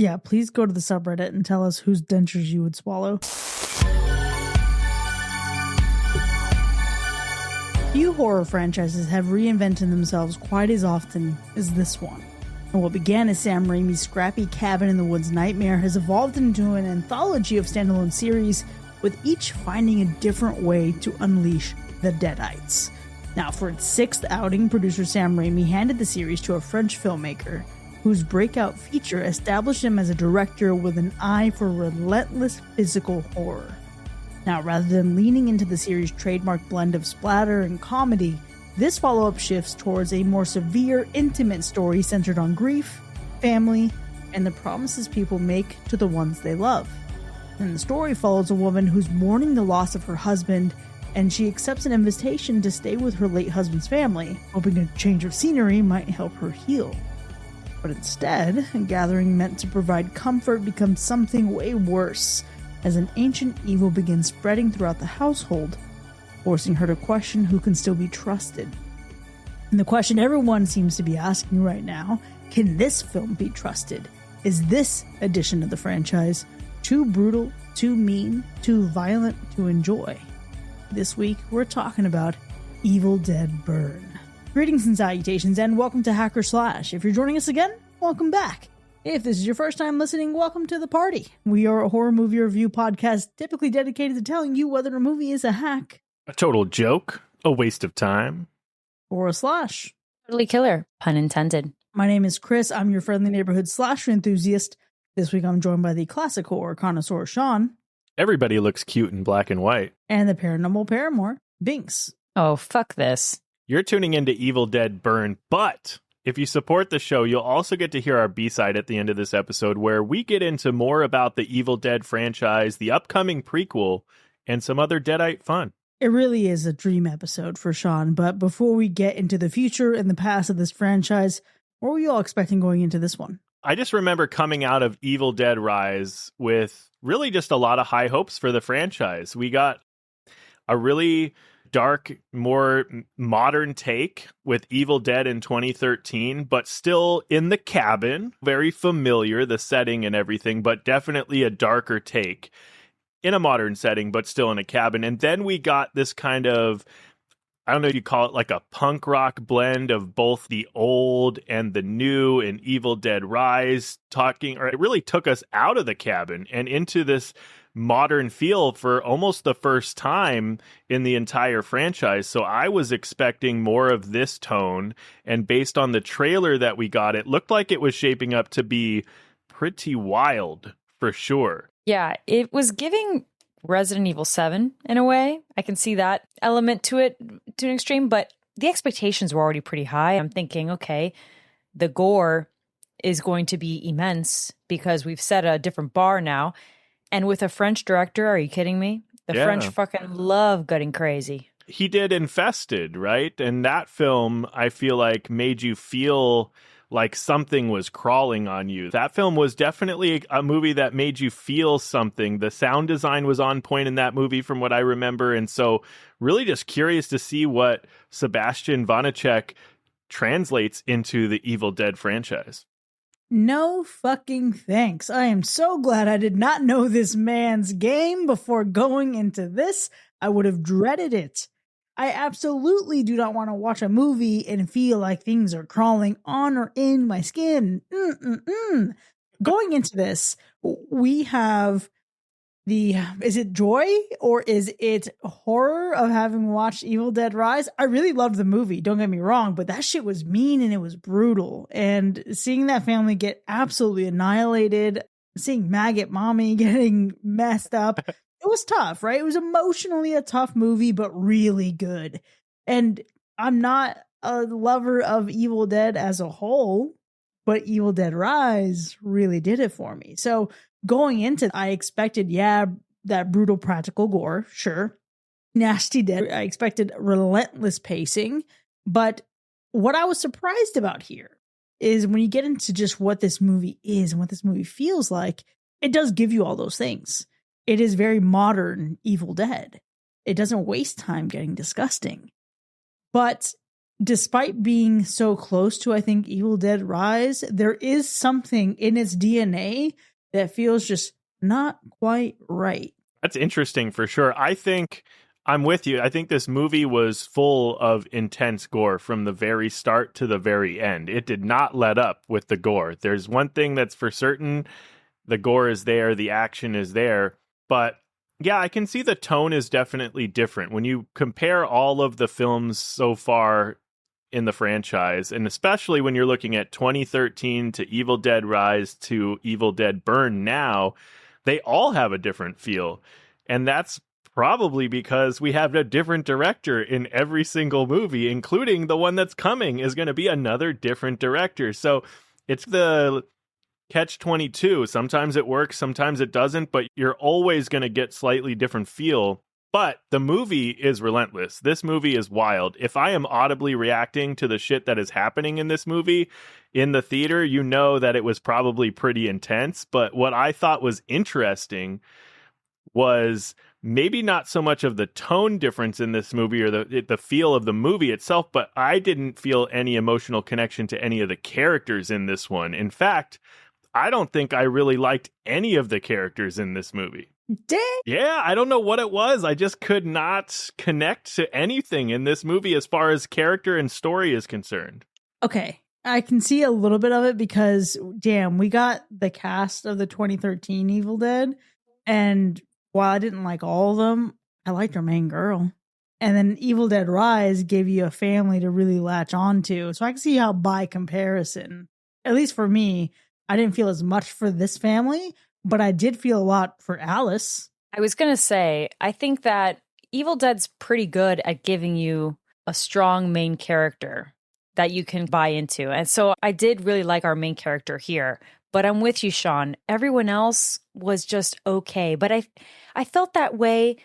Yeah, please go to the subreddit and tell us whose dentures you would swallow. Few horror franchises have reinvented themselves quite as often as this one. And what began as Sam Raimi's scrappy cabin in the woods nightmare has evolved into an anthology of standalone series, with each finding a different way to unleash the Deadites. Now, for its sixth outing, producer Sam Raimi handed the series to a French filmmaker, whose breakout feature established him as a director with an eye for relentless physical horror. Now, rather than leaning into the series' trademark blend of splatter and comedy, this follow-up shifts towards a more severe, intimate story centered on grief, family, and the promises people make to the ones they love. And the story follows a woman who's mourning the loss of her husband, and she accepts an invitation to stay with her late husband's family, hoping a change of scenery might help her heal. But instead, a gathering meant to provide comfort becomes something way worse, as an ancient evil begins spreading throughout the household, forcing her to question who can still be trusted. And the question everyone seems to be asking right now, can this film be trusted? Is this edition of the franchise too brutal, too mean, too violent to enjoy? This week, we're talking about Evil Dead Burn. Greetings and salutations, and welcome to Hacker Slash. If you're joining us again, welcome back. If this is your first time listening, welcome to the party. We are a horror movie review podcast typically dedicated to telling you whether a movie is a hack, a total joke, a waste of time, or a slash. Totally killer, pun intended. My name is Chris. I'm your friendly neighborhood slasher enthusiast. This week I'm joined by the classic horror connoisseur, Sean. Everybody looks cute in black and white. And the paranormal paramour, Binks. Oh, fuck this. You're tuning into Evil Dead Burn, but if you support the show, you'll also get to hear our B-side at the end of this episode, where we get into more about the Evil Dead franchise, the upcoming prequel, and some other Deadite fun. It really is a dream episode for Sean, but before we get into the future and the past of this franchise, what were you all expecting going into this one? I just remember coming out of Evil Dead Rise with really just a lot of high hopes for the franchise. We got a really dark, more modern take with Evil Dead in 2013, but still in the cabin, very familiar, the setting and everything, but definitely a darker take in a modern setting, but still in a cabin. And then we got this kind of, I don't know if you call it like a punk rock blend of both the old and the new in Evil Dead Rise, it really took us out of the cabin and into this modern feel for almost the first time in the entire franchise. So I was expecting more of this tone, and based on the trailer that we got, it looked like it was shaping up to be pretty wild for sure. Yeah, it was giving Resident Evil 7 in a way. I can see that element to it to an extreme, but the expectations were already pretty high. I'm thinking, okay, the gore is going to be immense because we've set a different bar now. And with a French director, are you kidding me? The French fucking love getting crazy. He did Infested, right? And that film, I feel like, made you feel like something was crawling on you. That film was definitely a movie that made you feel something. The sound design was on point in that movie from what I remember. And so really just curious to see what Sebastian Vanacek translates into the Evil Dead franchise. No fucking thanks. I am so glad I did not know this man's game before going into this. I would have dreaded it. I absolutely do not want to watch a movie and feel like things are crawling on or in my skin. Going into this, we have is it joy or is it horror of having watched Evil Dead Rise? I really loved the movie, don't get me wrong, but that shit was mean and it was brutal. And seeing that family get absolutely annihilated, seeing Maggot Mommy getting messed up, it was tough, right? It was emotionally a tough movie, but really good. And I'm not a lover of Evil Dead as a whole, but Evil Dead Rise really did it for me. So going into it, I expected, that brutal practical gore, sure. Nasty Dead, I expected relentless pacing. But what I was surprised about here is when you get into just what this movie is and what this movie feels like, it does give you all those things. It is very modern Evil Dead. It doesn't waste time getting disgusting. But despite being so close to, I think, Evil Dead Rise, there is something in its DNA that feels just not quite right. That's interesting for sure. I think I'm with you. I think this movie was full of intense gore from the very start to the very end. It did not let up with the gore. There's one thing that's for certain. The gore is there, the action is there. But yeah, I can see the tone is definitely different. When you compare all of the films so far in the franchise, and especially when you're looking at 2013 to Evil Dead Rise to Evil Dead Burn now, they all have a different feel. And that's probably because we have a different director in every single movie, including the one that's coming is going to be another different director. So it's the catch-22. Sometimes it works, sometimes it doesn't, but you're always going to get slightly different feel. But the movie is relentless. This movie is wild. If I am audibly reacting to the shit that is happening in this movie in the theater, you know that it was probably pretty intense. But what I thought was interesting was maybe not so much of the tone difference in this movie or the feel of the movie itself, but I didn't feel any emotional connection to any of the characters in this one. In fact, I don't think I really liked any of the characters in this movie. Dang. Yeah, I don't know what it was. I just could not connect to anything in this movie as far as character and story is concerned. Okay, I can see a little bit of it because, damn, we got the cast of the 2013 Evil Dead, and while I didn't like all of them, I liked our main girl. And then Evil Dead Rise gave you a family to really latch on to. So I can see how, by comparison, at least for me, I didn't feel as much for this family, but I did feel a lot for Alice. I was going to say, I think that Evil Dead's pretty good at giving you a strong main character that you can buy into. And so I did really like our main character here. But I'm with you, Sean. Everyone else was just okay. But I felt that way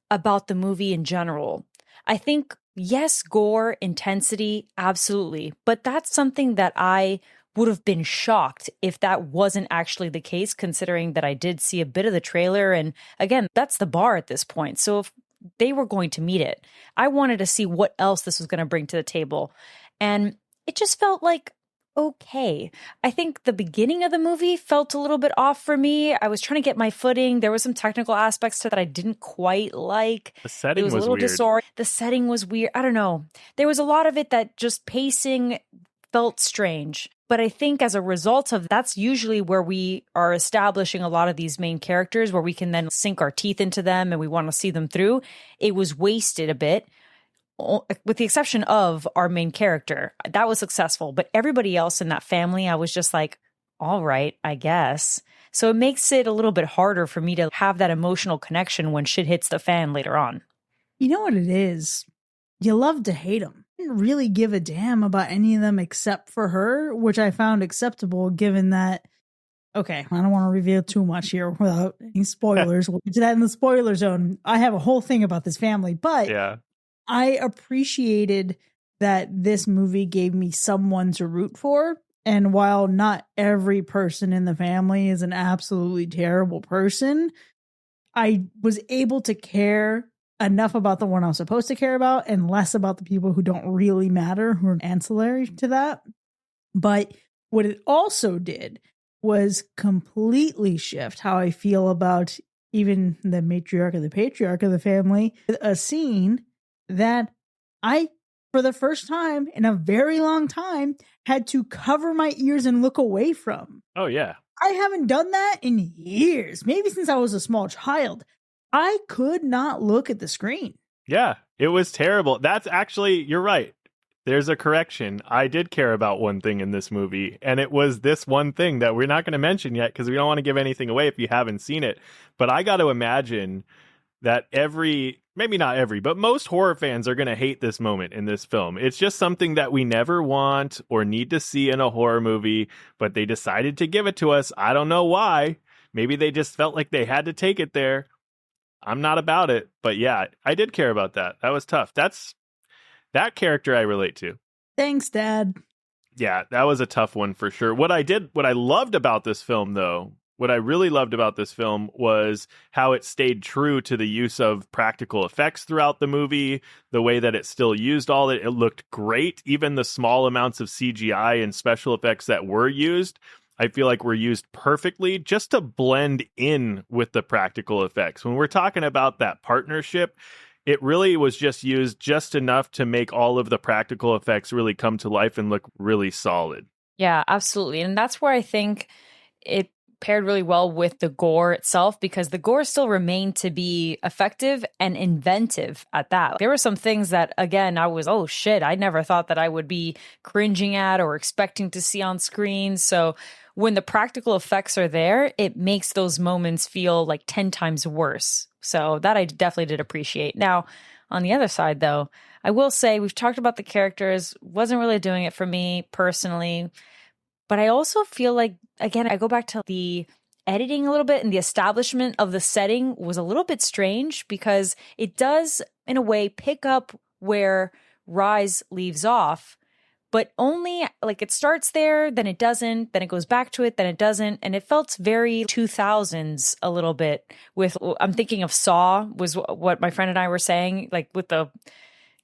about the movie in general. I think, yes, gore, intensity, absolutely. But that's something that I would have been shocked if that wasn't actually the case, considering that I did see a bit of the trailer. And again, that's the bar at this point. So if they were going to meet it, I wanted to see what else this was going to bring to the table. And it just felt like, okay. I think the beginning of the movie felt a little bit off for me. I was trying to get my footing. There were some technical aspects to that I didn't quite like. The setting was a little weird. The setting was weird. I don't know. There was a lot of it that just pacing felt strange. But I think as a result of that's usually where we are establishing a lot of these main characters where we can then sink our teeth into them and we want to see them through. It was wasted a bit, with the exception of our main character. That was successful. But everybody else in that family, I was just like, all right, I guess. So it makes it a little bit harder for me to have that emotional connection when shit hits the fan later on. You know what it is? You love to hate them. Didn't really give a damn about any of them except for her, which I found acceptable given that, okay, I don't want to reveal too much here without any spoilers. We'll get to that in the spoiler zone. I have a whole thing about this family, but Yeah. I appreciated that this movie gave me someone to root for. And while not every person in the family is an absolutely terrible person, I was able to care enough about the one I was supposed to care about and less about the people who don't really matter, who are ancillary to that. But what it also did was completely shift how I feel about even the matriarch or the patriarch of the family. A scene that I, for the first time in a very long time, had to cover my ears and look away from. Oh, yeah. I haven't done that in years, maybe since I was a small child. I could not look at the screen. Yeah, it was terrible. That's actually, you're right. There's a correction. I did care about one thing in this movie, and it was this one thing that we're not going to mention yet because we don't want to give anything away if you haven't seen it. But I got to imagine that maybe not every, but most horror fans are going to hate this moment in this film. It's just something that we never want or need to see in a horror movie, but they decided to give it to us. I don't know why. Maybe they just felt like they had to take it there. I'm not about it, but yeah, I did care about that. That was tough. That character I relate to. Thanks, Dad. Yeah, that was a tough one for sure. What I loved about this film, though, What I really loved about this film was how it stayed true to the use of practical effects throughout the movie, the way that it still used all it. It looked great. Even the small amounts of CGI and special effects that were used, I feel like were used perfectly just to blend in with the practical effects. When we're talking about that partnership, it really was just used just enough to make all of the practical effects really come to life and look really solid. Yeah, absolutely. And that's where I think it paired really well with the gore itself, because the gore still remained to be effective and inventive at that. There were some things that, again, I was, oh shit, I never thought that I would be cringing at or expecting to see on screen. So when the practical effects are there, it makes those moments feel like 10 times worse. So that I definitely did appreciate. Now, on the other side, though, I will say we've talked about the characters, wasn't really doing it for me personally. But I also feel like, again, I go back to the editing a little bit, and the establishment of the setting was a little bit strange, because it does, in a way, pick up where Rise leaves off, but only like it starts there, then it doesn't, then it goes back to it, then it doesn't. And it felt very 2000s a little bit with, I'm thinking of Saw was what my friend and I were saying, like with the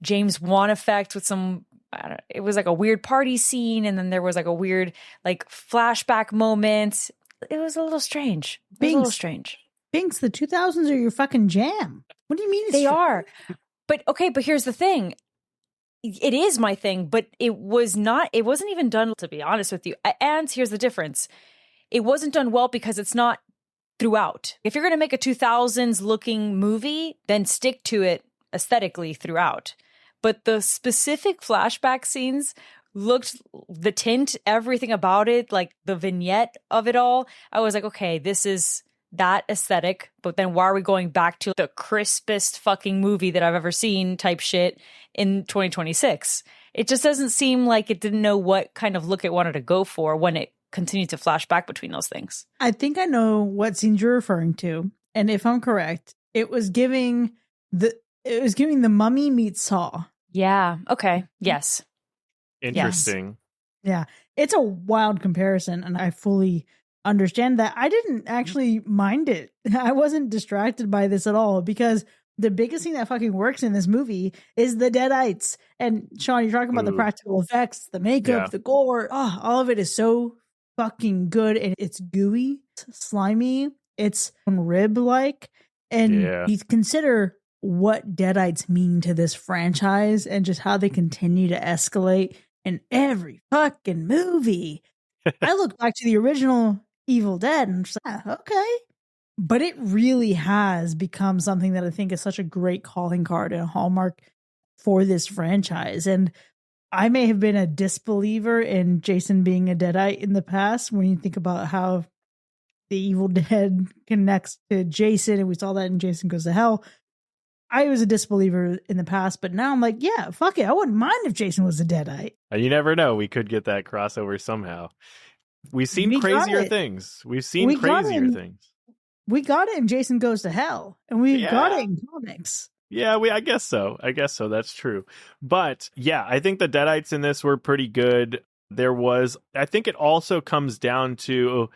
James Wan effect with some, it was like a weird party scene, and then there was like a weird like flashback moment. It was a little strange. It was a little strange. Binks, the 2000s are your fucking jam. What do you mean? They are. But okay, but here's the thing. It is my thing, but it wasn't even done, to be honest with you. And here's the difference. It wasn't done well because it's not throughout. If you're going to make a 2000s looking movie, then stick to it aesthetically throughout. But the specific flashback scenes looked, the tint, everything about it, like the vignette of it all, I was like, okay, this is that aesthetic, but then why are we going back to the crispest fucking movie that I've ever seen type shit in 2026? It just doesn't seem like it didn't know what kind of look it wanted to go for when it continued to flash back between those things. I think I know what scenes you're referring to, and if I'm correct, it was giving the Mummy meets Saw. Yeah. Okay. Yes. Interesting. Yes. Yeah. It's a wild comparison, and I fully understand that. I didn't actually mind it. I wasn't distracted by this at all, because the biggest thing that fucking works in this movie is the Deadites. And Sean, you're talking about the practical effects, the makeup, the gore. Oh, all of it is so fucking good. And it's gooey, slimy, it's rib-like. And you consider what Deadites mean to this franchise and just how they continue to escalate in every fucking movie. I look back to the original Evil Dead and I'm just like, okay. But it really has become something that I think is such a great calling card and a hallmark for this franchise. And I may have been a disbeliever in Jason being a Deadite in the past, when you think about how the Evil Dead connects to Jason, and we saw that in Jason Goes to Hell. I was a disbeliever in the past, but now I'm like, yeah, fuck it. I wouldn't mind if Jason was a Deadite. You never know. We could get that crossover somehow. We've seen crazier things. We've seen crazier things. We got it in Jason Goes to Hell, and we got it in comics. Yeah, I guess so. That's true. But yeah, I think the Deadites in this were pretty good. I think it also comes down to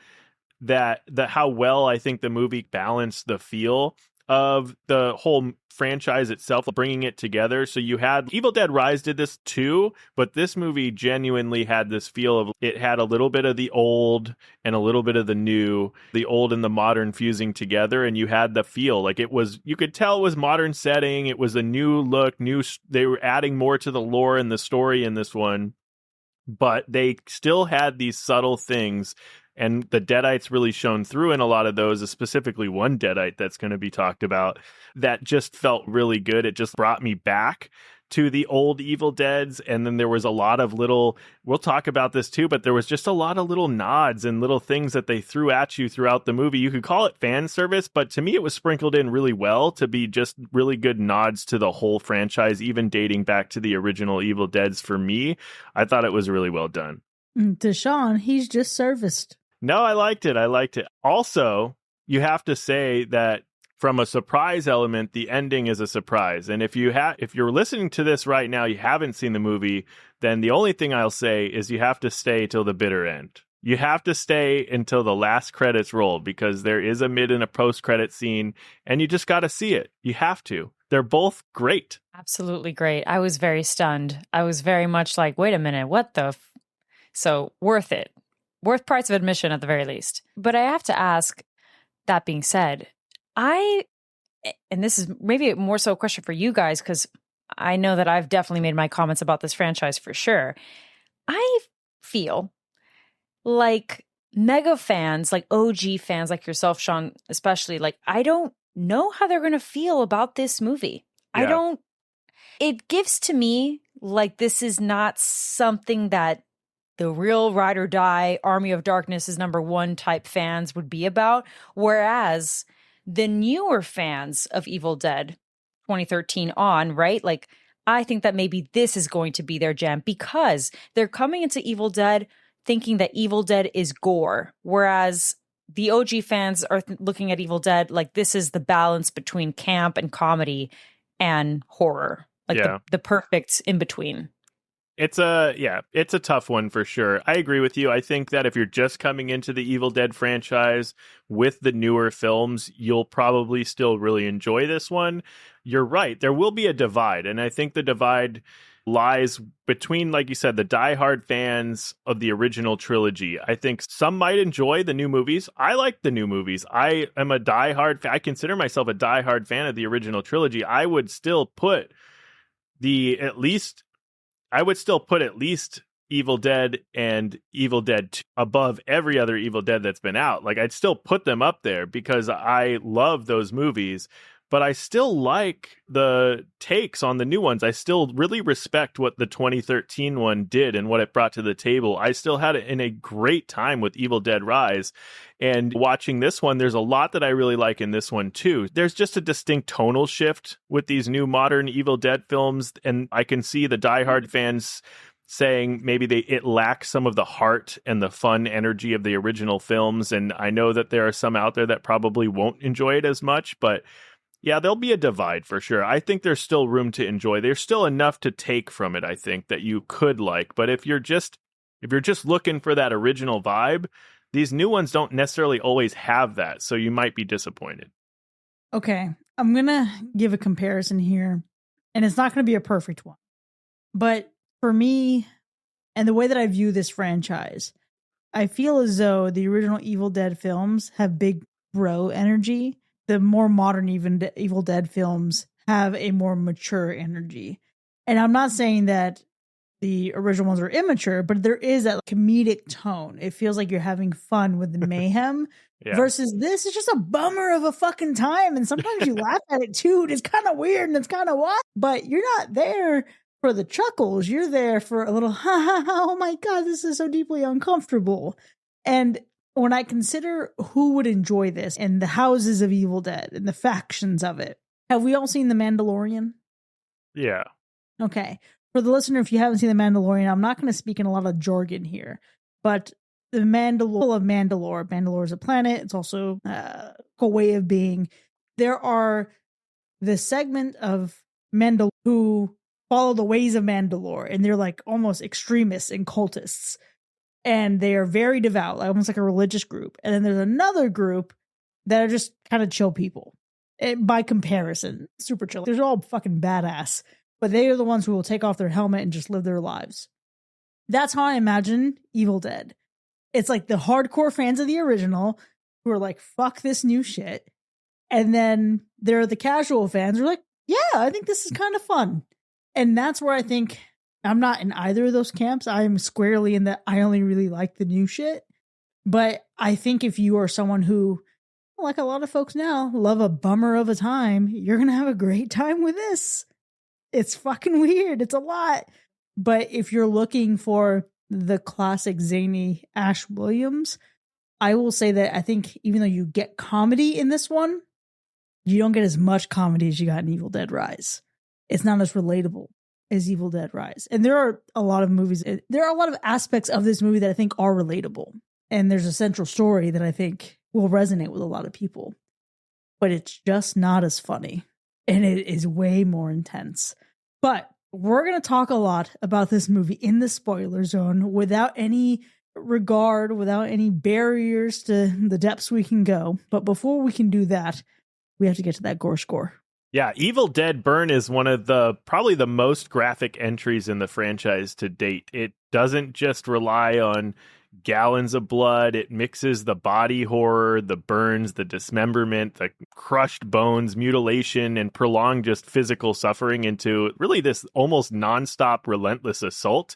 how well I think the movie balanced the feel of the whole franchise itself, bringing it together. So you had Evil Dead Rise did this too, but this movie genuinely had this feel of, it had a little bit of the old and a little bit of the new, the old and the modern fusing together. And you had the feel like you could tell it was modern setting. It was a new look, they were adding more to the lore and the story in this one, but they still had these subtle things. And the Deadites really shone through in a lot of those, specifically one Deadite that's going to be talked about that just felt really good. It just brought me back to the old Evil Deads. And then there was a lot of we'll talk about this too, but there was just a lot of little nods and little things that they threw at you throughout the movie. You could call it fan service, but to me, it was sprinkled in really well to be just really good nods to the whole franchise, even dating back to the original Evil Deads. For me, I thought it was really well done. To Sean, he's just serviced. No, I liked it. Also, you have to say that from a surprise element, the ending is a surprise. And if you're listening to this right now, you haven't seen the movie, then the only thing I'll say is you have to stay till the bitter end. You have to stay until the last credits roll because there is a mid and a post-credit scene, and you just got to see it. You have to. They're both great. Absolutely great. I was very stunned. I was very much like, wait a minute, what the? So worth it. Worth price of admission at the very least. But I have to ask, that being said, and this is maybe more so a question for you guys, because I know that I've definitely made my comments about this franchise for sure. I feel like mega fans, like OG fans like yourself, Sean, especially, like, I don't know how they're going to feel about this movie. Yeah. It gives to me like this is not something that the real ride or die Army of Darkness is #1 type fans would be about. Whereas the newer fans of Evil Dead 2013 on, right? Like, I think that maybe this is going to be their jam because they're coming into Evil Dead thinking that Evil Dead is gore, whereas the OG fans are looking at Evil Dead like this is the balance between camp and comedy and horror, like the perfect in between. It's a tough one for sure. I agree with you. I think that if you're just coming into the Evil Dead franchise with the newer films, you'll probably still really enjoy this one. You're right. There will be a divide, and I think the divide lies between, like you said, the diehard fans of the original trilogy. I think some might enjoy the new movies. I like the new movies. I am a diehard I consider myself a diehard fan of the original trilogy. I would still put at least Evil Dead and Evil Dead 2 above every other Evil Dead that's been out. Like, I'd still put them up there because I love those movies. But I still like the takes on the new ones. I still really respect what the 2013 one did and what it brought to the table. I still had it in a great time with Evil Dead Rise. And watching this one, there's a lot that I really like in this one too. There's just a distinct tonal shift with these new modern Evil Dead films. And I can see the diehard fans saying maybe it lacks some of the heart and the fun energy of the original films. And I know that there are some out there that probably won't enjoy it as much, but yeah, there'll be a divide for sure. I think there's still room to enjoy. There's still enough to take from it, I think, that you could like. But if you're just looking for that original vibe, these new ones don't necessarily always have that. So you might be disappointed. Okay, I'm going to give a comparison here, and it's not going to be a perfect one. But for me, and the way that I view this franchise, I feel as though the original Evil Dead films have big bro energy. The more modern Evil Dead films have a more mature energy. And I'm not saying that the original ones are immature, but there is that comedic tone. It feels like you're having fun with the mayhem versus this is just a bummer of a fucking time. And sometimes you laugh at it too. It's kind of weird and it's kind of what, but you're not there for the chuckles. You're there for a little, ha ha ha, oh my God, this is so deeply uncomfortable. And when I consider who would enjoy this and the houses of Evil Dead and the factions of it, have we all seen The Mandalorian? Yeah. Okay. For the listener, if you haven't seen The Mandalorian, I'm not going to speak in a lot of jargon here, but the Mandalore is a planet. It's also a way of being. There are the segment of Mandalore who follow the ways of Mandalore, and they're like almost extremists and cultists. And they are very devout, almost like a religious group. And then there's another group that are just kind of chill people. By comparison, super chill. They're all fucking badass. But they are the ones who will take off their helmet and just live their lives. That's how I imagine Evil Dead. It's like the hardcore fans of the original who are like, fuck this new shit. And then there are the casual fans who are like, yeah, I think this is kind of fun. And that's where I think I'm not in either of those camps. I am squarely in that I only really like the new shit. But I think if you are someone who, like a lot of folks now, love a bummer of a time, you're going to have a great time with this. It's fucking weird. It's a lot. But if you're looking for the classic zany Ash Williams, I will say that I think even though you get comedy in this one, you don't get as much comedy as you got in Evil Dead Rise. It's not as relatable as Evil Dead Rise. And there are a lot of aspects of this movie that I think are relatable. And there's a central story that I think will resonate with a lot of people. But it's just not as funny. And it is way more intense. But we're going to talk a lot about this movie in the spoiler zone without any regard, without any barriers to the depths we can go. But before we can do that, we have to get to that gore score. Yeah, Evil Dead Burn is one of the probably the most graphic entries in the franchise to date. It doesn't just rely on gallons of blood. It mixes the body horror, the burns, the dismemberment, the crushed bones, mutilation, and prolonged just physical suffering into really this almost nonstop relentless assault.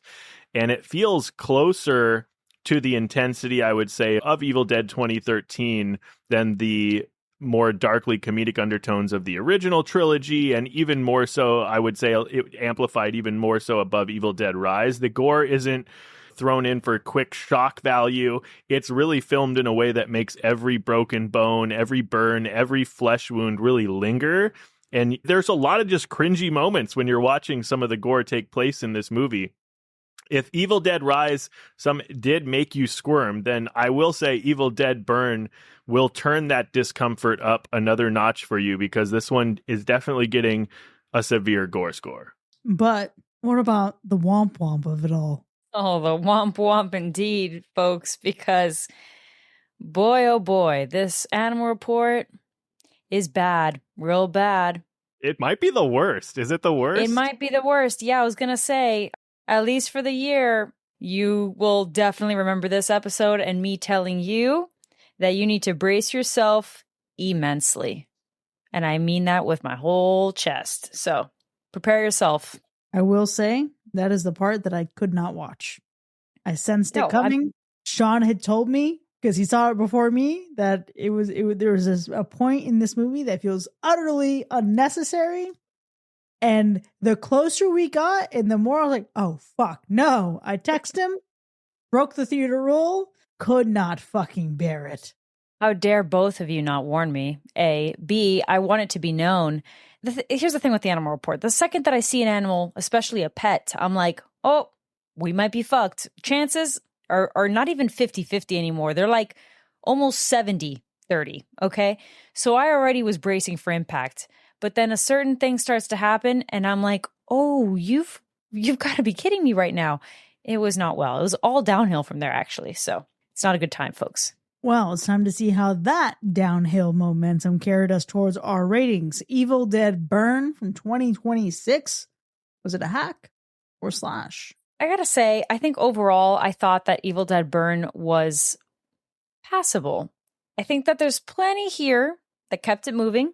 And it feels closer to the intensity, I would say, of Evil Dead 2013 than the more darkly comedic undertones of the original trilogy, and even more so, I would say it amplified even more so above Evil Dead Rise. The gore isn't thrown in for quick shock value. It's really filmed in a way that makes every broken bone, every burn, every flesh wound really linger. And there's a lot of just cringy moments when you're watching some of the gore take place in this movie. If Evil Dead Rise some did make you squirm, then I will say Evil Dead Burn will turn that discomfort up another notch for you, because this one is definitely getting a severe gore score. But what about the womp womp of it all? Oh, the womp womp indeed, folks, because boy, oh boy, this animal report is bad, real bad. It might be the worst. Is it the worst? It might be the worst. Yeah, I was going to say, at least for the year, you will definitely remember this episode and me telling you that you need to brace yourself immensely. And I mean that with my whole chest. So prepare yourself. I will say that is the part that I could not watch. I sensed it coming. Sean had told me, because he saw it before me, that there was a point in this movie that feels utterly unnecessary. And the closer we got, and the more I was like, oh, fuck, no. I text him, broke the theater rule, could not fucking bear it. How dare both of you not warn me? A. B, I want it to be known. Here's the thing with the animal report. The second that I see an animal, especially a pet, I'm like, oh, we might be fucked. Chances are not even 50-50 anymore. They're like almost 70-30, okay? So I already was bracing for impact. But then a certain thing starts to happen, and I'm like, oh, you've got to be kidding me right now. It was not well. It was all downhill from there, actually. So it's not a good time, folks. Well, it's time to see how that downhill momentum carried us towards our ratings. Evil Dead Burn from 2026. Was it a hack or slash? I gotta say, I think overall, I thought that Evil Dead Burn was passable. I think that there's plenty here that kept it moving.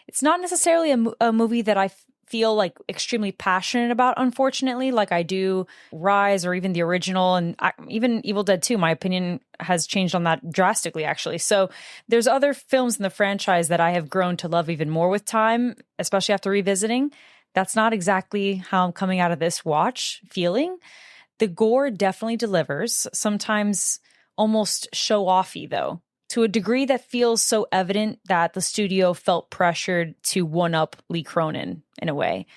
It's not necessarily a movie that I feel like extremely passionate about, unfortunately, like I do Rise or even the original, and even Evil Dead 2. My opinion has changed on that drastically, actually. So there's other films in the franchise that I have grown to love even more with time, especially after revisiting. That's not exactly how I'm coming out of this watch feeling. The gore definitely delivers, sometimes almost show-offy, though, to a degree that feels so evident that the studio felt pressured to one-up Lee Cronin in a way.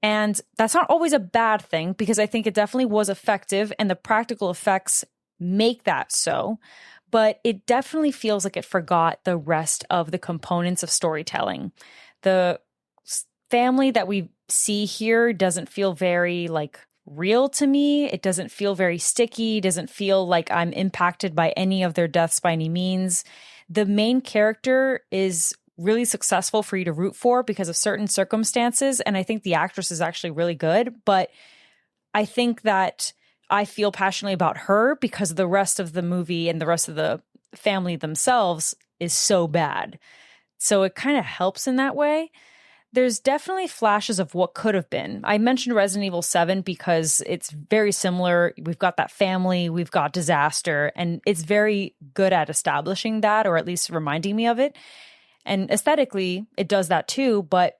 And that's not always a bad thing, because I think it definitely was effective and the practical effects make that so. But it definitely feels like it forgot the rest of the components of storytelling. The family that we see here doesn't feel very real to me. It doesn't feel very sticky. Doesn't feel like I'm impacted by any of their deaths by any means. The main character is really successful for you to root for because of certain circumstances. And I think the actress is actually really good. But I think that I feel passionately about her because the rest of the movie and the rest of the family themselves is so bad. So it kind of helps in that way. There's definitely flashes of what could have been. I mentioned Resident Evil 7 because it's very similar. We've got that family, we've got disaster, and it's very good at establishing that, or at least reminding me of it. And aesthetically, it does that too, but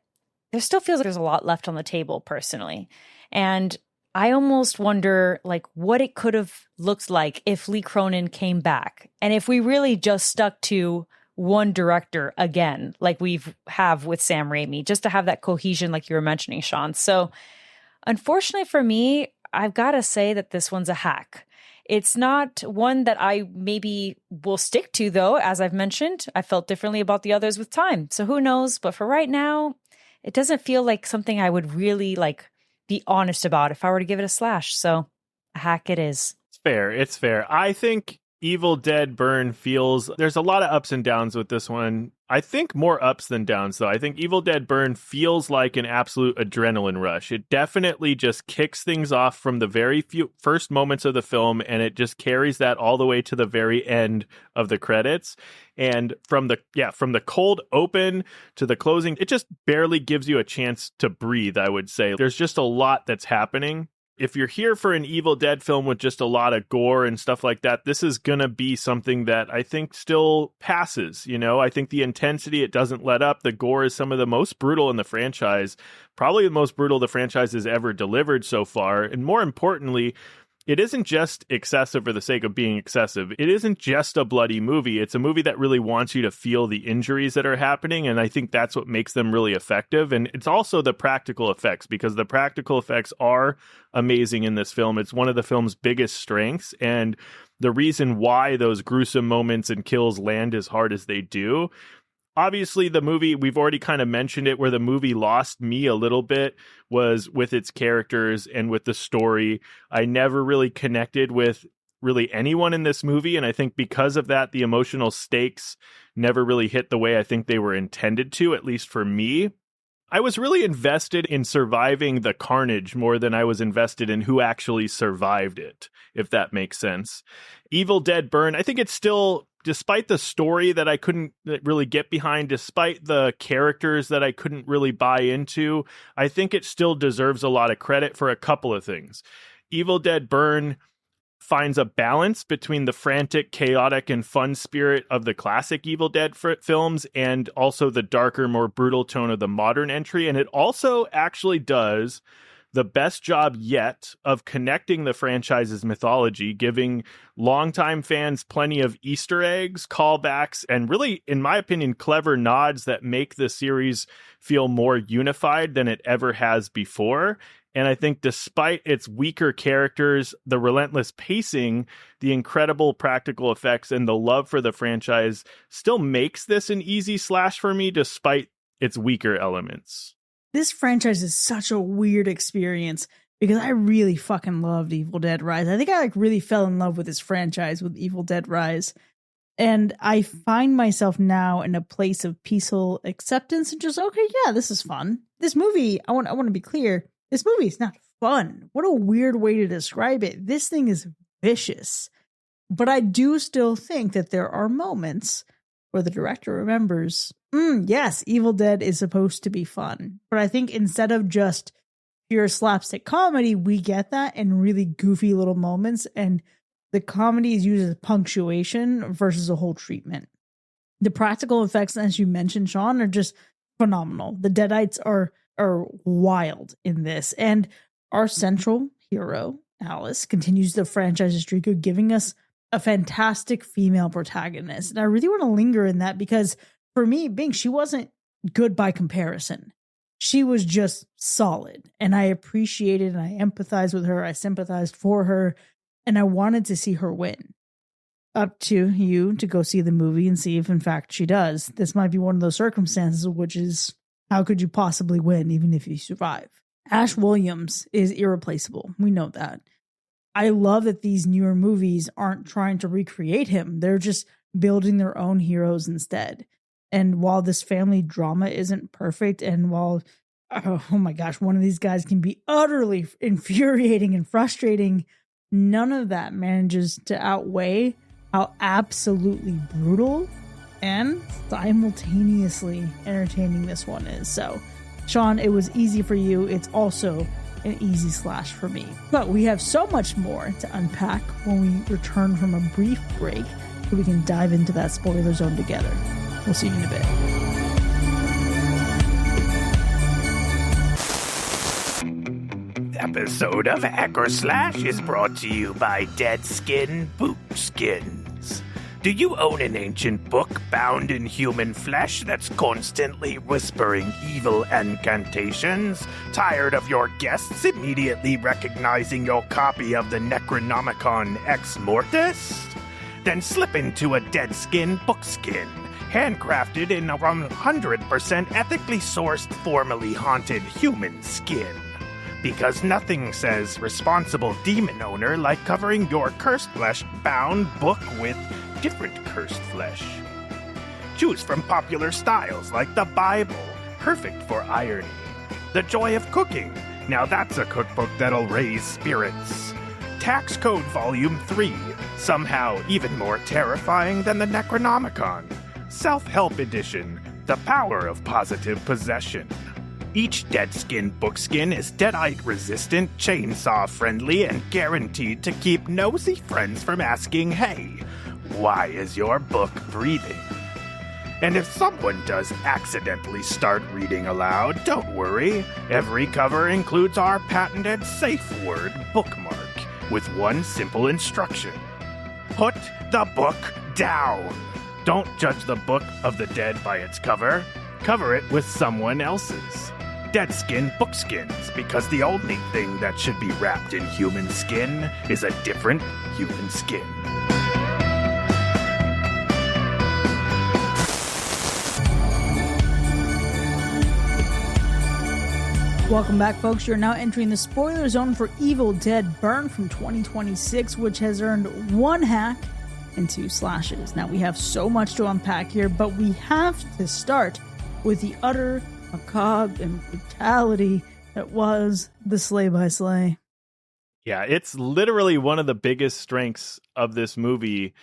there still feels like there's a lot left on the table personally. And I almost wonder what it could have looked like if Lee Cronin came back. And if we really just stuck to one director again, like have with Sam Raimi, just to have that cohesion like you were mentioning, Sean. So unfortunately for me, I've got to say that this one's a hack. It's not one that I maybe will stick to, though. As I've mentioned, I felt differently about the others with time. So who knows? But for right now, it doesn't feel like something I would really be honest about if I were to give it a slash. So a hack it is. fair. It's fair. I think Evil Dead Burn feels there's a lot of ups and downs with this one. I think more ups than downs, though. I think Evil Dead Burn feels like an absolute adrenaline rush. It definitely just kicks things off from the very first moments of the film, and it just carries that all the way to the very end of the credits. And from the cold open to the closing, it just barely gives you a chance to breathe, I would say. There's just a lot that's happening. If you're here for an Evil Dead film with just a lot of gore and stuff like that, this is going to be something that I think still passes. I think the intensity, it doesn't let up. The gore is some of the most brutal in the franchise, probably the most brutal the franchise has ever delivered so far. And more importantly, it isn't just excessive for the sake of being excessive. It isn't just a bloody movie. It's a movie that really wants you to feel the injuries that are happening, and I think that's what makes them really effective. And it's also the practical effects, because the practical effects are amazing in this film. It's one of the film's biggest strengths, and the reason why those gruesome moments and kills land as hard as they do. Obviously, the movie, we've already kind of mentioned it, where the movie lost me a little bit was with its characters and with the story. I never really connected with really anyone in this movie, and I think because of that, the emotional stakes never really hit the way I think they were intended to, at least for me. I was really invested in surviving the carnage more than I was invested in who actually survived it, if that makes sense. Evil Dead Burn, I think it's still, despite the story that I couldn't really get behind, despite the characters that I couldn't really buy into, I think it still deserves a lot of credit for a couple of things. Evil Dead Burn finds a balance between the frantic, chaotic, and fun spirit of the classic Evil Dead films and also the darker, more brutal tone of the modern entry. And it also actually does the best job yet of connecting the franchise's mythology, giving longtime fans plenty of Easter eggs, callbacks, and really, in my opinion, clever nods that make the series feel more unified than it ever has before. And I think despite its weaker characters, the relentless pacing, the incredible practical effects, and the love for the franchise still makes this an easy slash for me, despite its weaker elements. This franchise is such a weird experience because I really fucking loved Evil Dead Rise. I think I really fell in love with this franchise with Evil Dead Rise. And I find myself now in a place of peaceful acceptance and just, okay, yeah, this is fun. This movie, I want to be clear, this movie is not fun. What a weird way to describe it. This thing is vicious. But I do still think that there are moments where the director remembers, yes, Evil Dead is supposed to be fun. But I think instead of just pure slapstick comedy, we get that in really goofy little moments. And the comedy is used as punctuation versus a whole treatment. The practical effects, as you mentioned, Sean, are just phenomenal. The Deadites are wild in this. And our central hero, Alice, continues the franchise's streak of giving us a fantastic female protagonist. And I really want to linger in that because for me, she wasn't good by comparison. She was just solid. And I appreciated and I empathized with her. I sympathized for her. And I wanted to see her win. Up to you to go see the movie and see if in fact she does. This might be one of those circumstances, which is, how could you possibly win even if you survive? Ash Williams is irreplaceable. We know that. I love that these newer movies aren't trying to recreate him. They're just building their own heroes instead. And while this family drama isn't perfect, and while, oh my gosh, one of these guys can be utterly infuriating and frustrating, none of that manages to outweigh how absolutely brutal and simultaneously entertaining this one is. So, Sean, it was easy for you. It's also an easy slash for me. But we have so much more to unpack when we return from a brief break so we can dive into that spoiler zone together. We'll see you in a bit. Episode of Hack or Slash is brought to you by Dead Skin Boot Skins. Do you own an ancient book bound in human flesh that's constantly whispering evil incantations? Tired of your guests immediately recognizing your copy of the Necronomicon Ex Mortis? Then slip into a Dead Skin bookskin, handcrafted in a 100% ethically sourced, formerly haunted human skin. because nothing says responsible demon owner like covering your cursed flesh bound book with different cursed flesh. Choose from popular styles like the Bible, perfect for irony. The Joy of Cooking, now that's a cookbook that'll raise spirits. Tax Code Volume 3, somehow even more terrifying than the Necronomicon. Self-Help Edition, The Power of Positive Possession. Each Deadskin bookskin is Deadite-resistant, chainsaw-friendly, and guaranteed to keep nosy friends from asking, hey, why is your book breathing? And if someone does accidentally start reading aloud, don't worry. Every cover includes our patented safe word bookmark with one simple instruction. Put the book down. Don't judge the Book of the Dead by its cover. Cover it with someone else's. Deadskin bookskins, because the only thing that should be wrapped in human skin is a different human skin. Welcome back, folks. You're now entering the spoiler zone for Evil Dead Burn from 2026, which has earned 1 hack and 2 slashes. Now, we have so much to unpack here, but we have to start with the utter macabre and brutality that was the Slay by Slay. Yeah, it's literally one of the biggest strengths of this movie.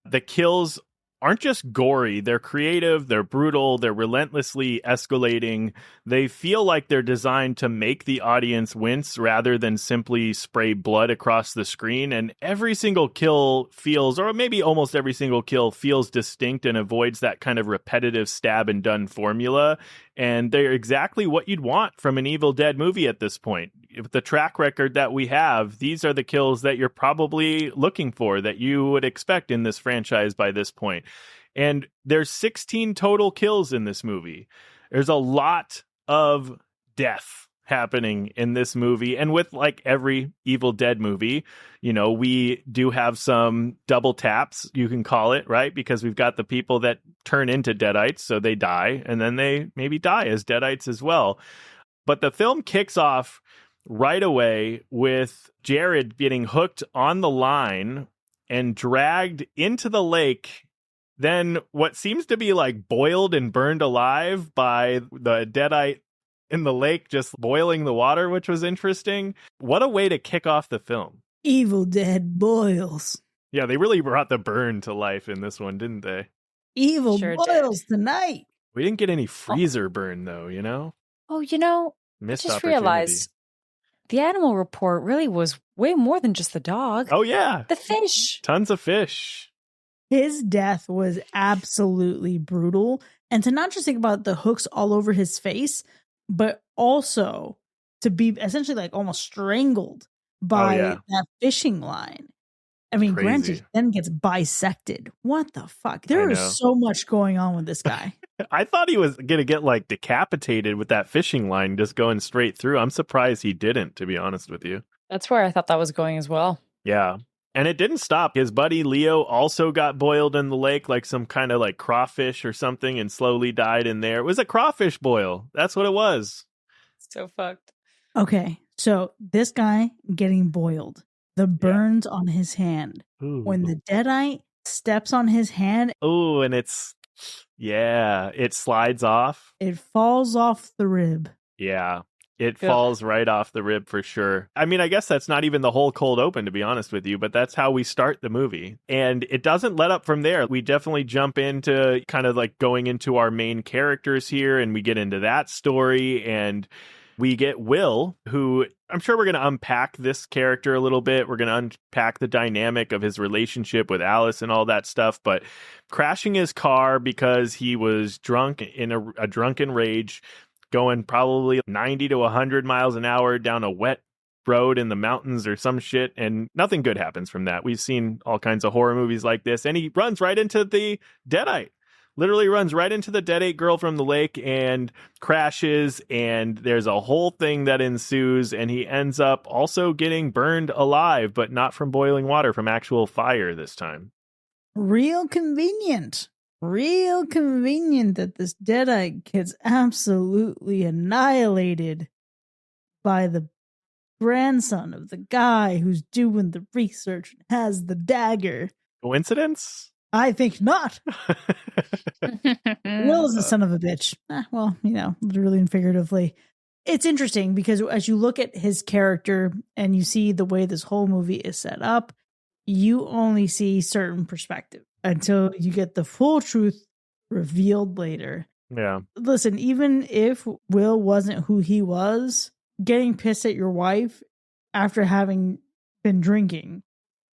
The kills aren't just gory, they're creative, they're brutal, they're relentlessly escalating. They feel like they're designed to make the audience wince rather than simply spray blood across the screen. And every single kill feels, or maybe almost every single kill feels distinct and avoids that kind of repetitive stab and done formula. And they're exactly what you'd want from an Evil Dead movie at this point. With the track record that we have, these are the kills that you're probably looking for, that you would expect in this franchise by this point. And there's 16 total kills in this movie. There's a lot of death happening in this movie. And with like every Evil Dead movie, you know, we do have some double taps, you can call it, right? Because we've got the people that turn into Deadites, so they die, and then they maybe die as Deadites as well. But the film kicks off right away with Jared getting hooked on the line and dragged into the lake, then what seems to be like boiled and burned alive by the Deadite in the lake, just boiling the water, which was interesting. What a way to kick off the film. Evil Dead boils. Yeah, they really brought the burn to life in this one, didn't they? Evil Sure boils tonight. We didn't get any freezer burn, though, you know? Oh, you know, Missed I just opportunity. realized the animal report really was way more than just the dog. Oh, yeah. The fish. Tons of fish. His death was absolutely brutal. And to not just think about the hooks all over his face, but also to be essentially like almost strangled by that fishing line. I mean, Crazy. granted, then gets bisected. What the fuck? There is so much going on with this guy. I thought he was going to get like decapitated with that fishing line just going straight through. I'm surprised he didn't, to be honest with you. That's where I thought that was going as well. Yeah. And it didn't stop. His buddy Leo also got boiled in the lake, like some kind of like crawfish or something, and slowly died in there. It was a crawfish boil. That's what it was. So fucked. Okay, so this guy getting boiled. The burns on his hand. Ooh. When the Deadite steps on his hand. Oh, and it slides off. It falls off the rib. Yeah. It falls right off the rib for sure. I mean, I guess that's not even the whole cold open, to be honest with you, but that's how we start the movie. And it doesn't let up from there. We definitely jump into kind of like going into our main characters here, and we get into that story, and we get Will, who I'm sure we're going to unpack this character a little bit. We're going to unpack the dynamic of his relationship with Alice and all that stuff, but crashing his car because he was drunk in a drunken rage, going probably 90 to 100 miles an hour down a wet road in the mountains or some shit, and nothing good happens from that. We've seen all kinds of horror movies like this, and he runs right into the Deadite. Literally runs right into the Deadite girl from the lake and crashes, and there's a whole thing that ensues, and he ends up also getting burned alive, but not from boiling water, from actual fire this time. Real convenient that this Deadite gets absolutely annihilated by the grandson of the guy who's doing the research and has the dagger. Coincidence? I think not. Will is the son of a bitch. Well, literally and figuratively. It's interesting because as you look at his character and you see the way this whole movie is set up, you only see certain perspective until you get the full truth revealed later. Yeah. Listen, even if Will wasn't who he was, getting pissed at your wife after having been drinking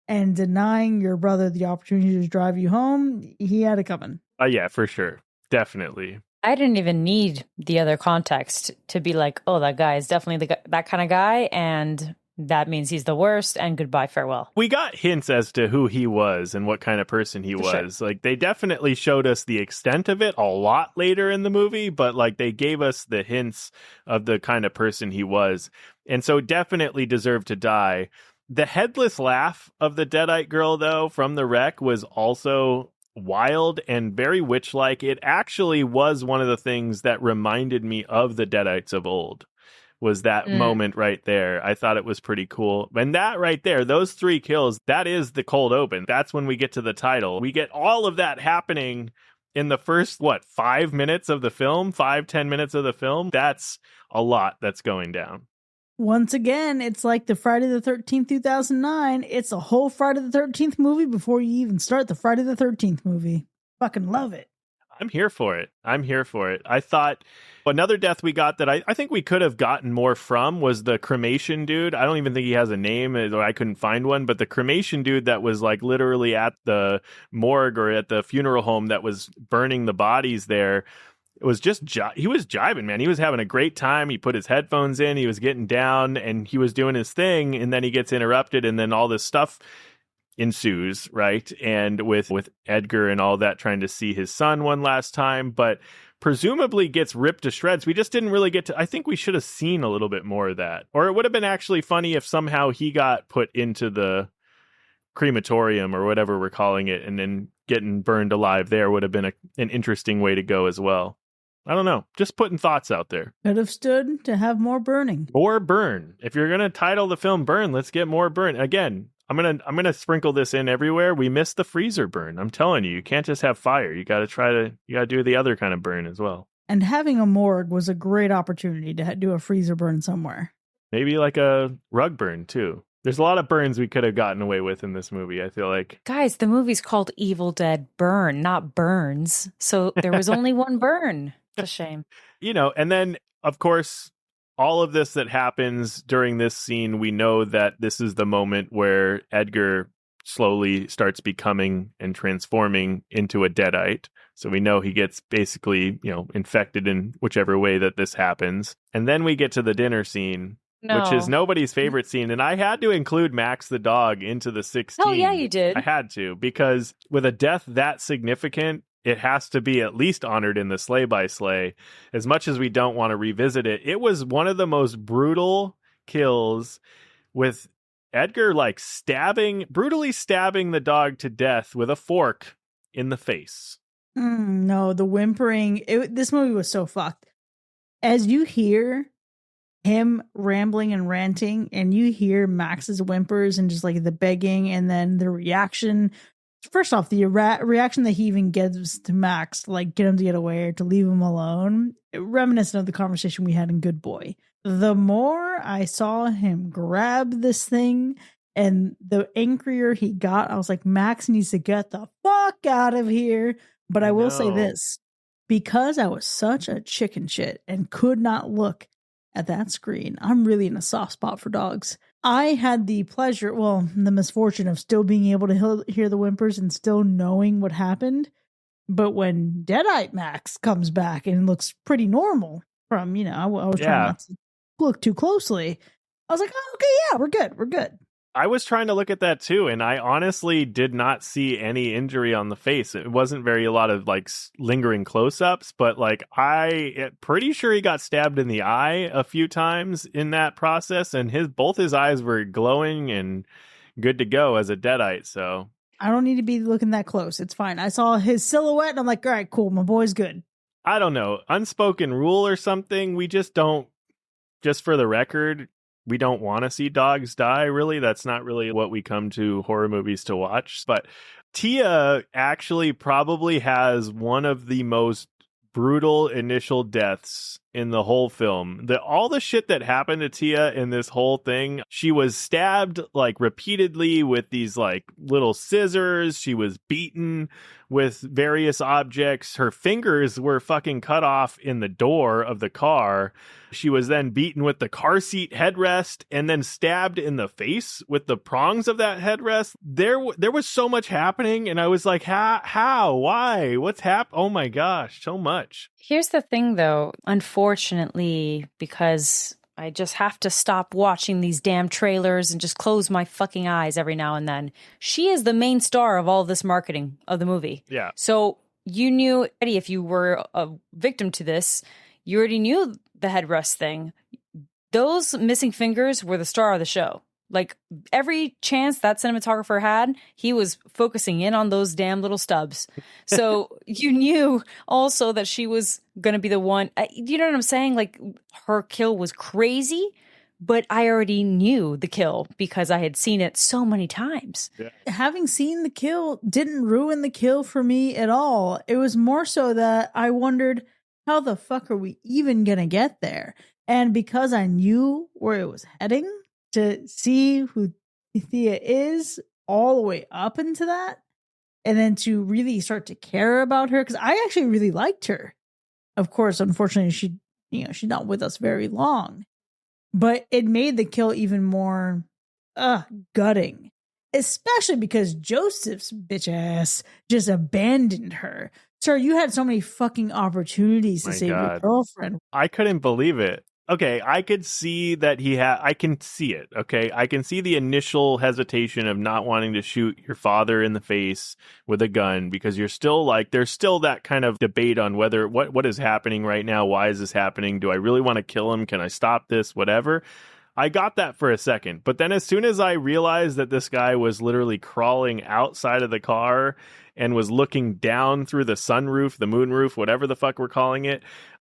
and denying your brother the opportunity to drive you home, he had it coming. Yeah, for sure. Definitely. I didn't even need the other context to be like, oh, that guy is definitely that kind of guy, and that means he's the worst, and goodbye, farewell. We got hints as to who he was and what kind of person he was. Sure. Like, they definitely showed us the extent of it a lot later in the movie, but like they gave us the hints of the kind of person he was. And so definitely deserved to die. The headless laugh of the Deadite girl, though, from the wreck was also wild and very witch-like. It actually was one of the things that reminded me of the Deadites of old, was that moment right there. I thought it was pretty cool. And that right there, those 3 kills, that is the cold open. That's when we get to the title. We get all of that happening in the first, 5 minutes of the film, 5-10 minutes of the film. That's a lot that's going down. Once again, it's like the Friday the 13th, 2009. It's a whole Friday the 13th movie before you even start the Friday the 13th movie. Fucking love it. I'm here for it. I thought another death we got that I think we could have gotten more from was the cremation dude. I don't even think he has a name, or I couldn't find one, but the cremation dude that was like literally at the morgue or at the funeral home that was burning the bodies there. It was just, he was jiving, man. He was having a great time. He put his headphones in, he was getting down, and he was doing his thing, and then he gets interrupted, and then all this stuff ensues, right? And with Edgar and all that, trying to see his son one last time, but presumably gets ripped to shreds. We just didn't really get to, I think we should have seen a little bit more of that. Or it would have been actually funny if somehow he got put into the crematorium or whatever we're calling it, and then getting burned alive there would have been an interesting way to go as well. I don't know. Just putting thoughts out there. Could have stood to have more burning. Or burn. If you're going to title the film Burn, let's get more burn. Again, I'm gonna sprinkle this in everywhere. We missed the freezer burn. I'm telling you can't just have fire. You got to do the other kind of burn as well. And having a morgue was a great opportunity to do a freezer burn somewhere. Maybe like a rug burn too. There's a lot of burns we could have gotten away with in this movie, I feel like. Guys, the movie's called Evil Dead Burn, not Burns. So there was only one burn. It's a shame. And then, of course, all of this that happens during this scene, we know that this is the moment where Edgar slowly starts becoming and transforming into a Deadite. So we know he gets basically, infected in whichever way that this happens. And then we get to the dinner scene. No. Which is nobody's favorite scene. And I had to include Max the dog into the 16. Oh, yeah, you did. I had to, because with a death that significant, it has to be at least honored in the Slay by Slay. As much as we don't want to revisit it, it was one of the most brutal kills, with Edgar brutally stabbing the dog to death with a fork in the face. No, the whimpering. This movie was so fucked. As you hear him rambling and ranting, and you hear Max's whimpers and just like the begging, and then the reaction. First off, the reaction that he even gives to Max to like get him to get away or to leave him alone, reminiscent of the conversation we had in Good Boy. The more I saw him grab this thing and the angrier he got, I was like, Max needs to get the fuck out of here. But I will say this, because I was such a chicken shit and could not look at that screen, I'm really in a soft spot for dogs. I had the the misfortune of still being able to hear the whimpers and still knowing what happened. But when Deadite Max comes back and looks pretty normal from, I was trying not to look too closely. I was like, oh, okay, yeah, we're good. I was trying to look at that too, and I honestly did not see any injury on the face. It wasn't a lot of like lingering close-ups, but like pretty sure he got stabbed in the eye a few times in that process, and both his eyes were glowing and good to go as a Deadite. So I don't need to be looking that close. It's fine. I saw his silhouette, and I'm like, all right, cool, my boy's good. I don't know, unspoken rule or something. We just don't. Just for the record, we don't want to see dogs die, really. That's not really what we come to horror movies to watch. But Tia actually probably has one of the most brutal initial deaths in the whole film. All the shit that happened to Tia in this whole thing, she was stabbed like repeatedly with these like little scissors. She was beaten with various objects. Her fingers were fucking cut off in the door of the car. She was then beaten with the car seat headrest and then stabbed in the face with the prongs of that headrest. There was so much happening, and I was like, how? Why? What's happened? Oh my gosh, so much. Here's the thing, though. Unfortunately, because I just have to stop watching these damn trailers and just close my fucking eyes every now and then. She is the main star of all this marketing of the movie. Yeah. So you knew, Eddie, if you were a victim to this, you already knew the headrest thing. Those missing fingers were the star of the show. Like, every chance that cinematographer had, he was focusing in on those damn little stubs. So you knew also that she was going to be the one. You know what I'm saying? Like, her kill was crazy, but I already knew the kill because I had seen it so many times. Yeah. Having seen the kill didn't ruin the kill for me at all. It was more so that I wondered, how the fuck are we even going to get there? And because I knew where it was heading, to see who Thea is all the way up into that, and then to really start to care about her, because I actually really liked her. Of course, unfortunately, she's not with us very long, but it made the kill even more gutting, especially because Joseph's bitch ass just abandoned her. Sir, you had so many fucking opportunities to save your girlfriend. I couldn't believe it. Okay, I could see that I can see it, okay? I can see the initial hesitation of not wanting to shoot your father in the face with a gun, because you're still like, there's still that kind of debate on whether, what is happening right now? Why is this happening? Do I really want to kill him? Can I stop this? Whatever. I got that for a second. But then as soon as I realized that this guy was literally crawling outside of the car and was looking down through the sunroof, the moonroof, whatever the fuck we're calling it,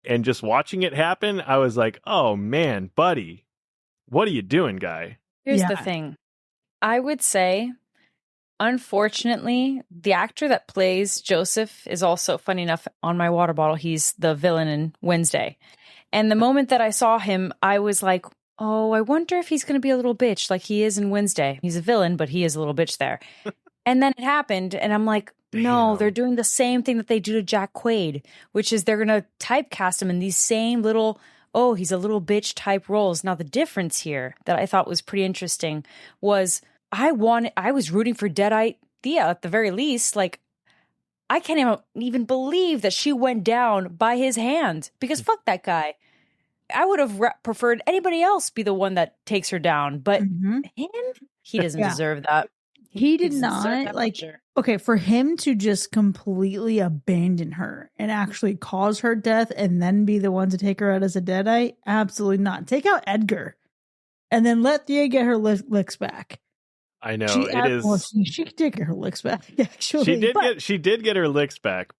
and just watching it happen, I was like, oh man, buddy, what are you doing, guy? Here's the thing. I would say, unfortunately, the actor that plays Joseph is also, funny enough, on my water bottle. He's the villain in Wednesday. And the moment that I saw him, I was like, oh, I wonder if he's going to be a little bitch like he is in Wednesday. He's a villain, but he is a little bitch there. And then it happened, and I'm like, no, they're doing the same thing that they do to Jack Quaid, which is they're going to typecast him in these same little, oh, he's a little bitch type roles. Now, the difference here that I thought was pretty interesting was I was rooting for Deadite Thea at the very least. Like, I can't even believe that she went down by his hand, because fuck that guy. I would have preferred anybody else be the one that takes her down, but him, he doesn't deserve that. He did not, like, okay, for him to just completely abandon her and actually cause her death and then be the one to take her out as a deadite, absolutely not. Take out Edgar and then let Thea get her licks back. I know, she did get her licks back, actually. She did get her licks back.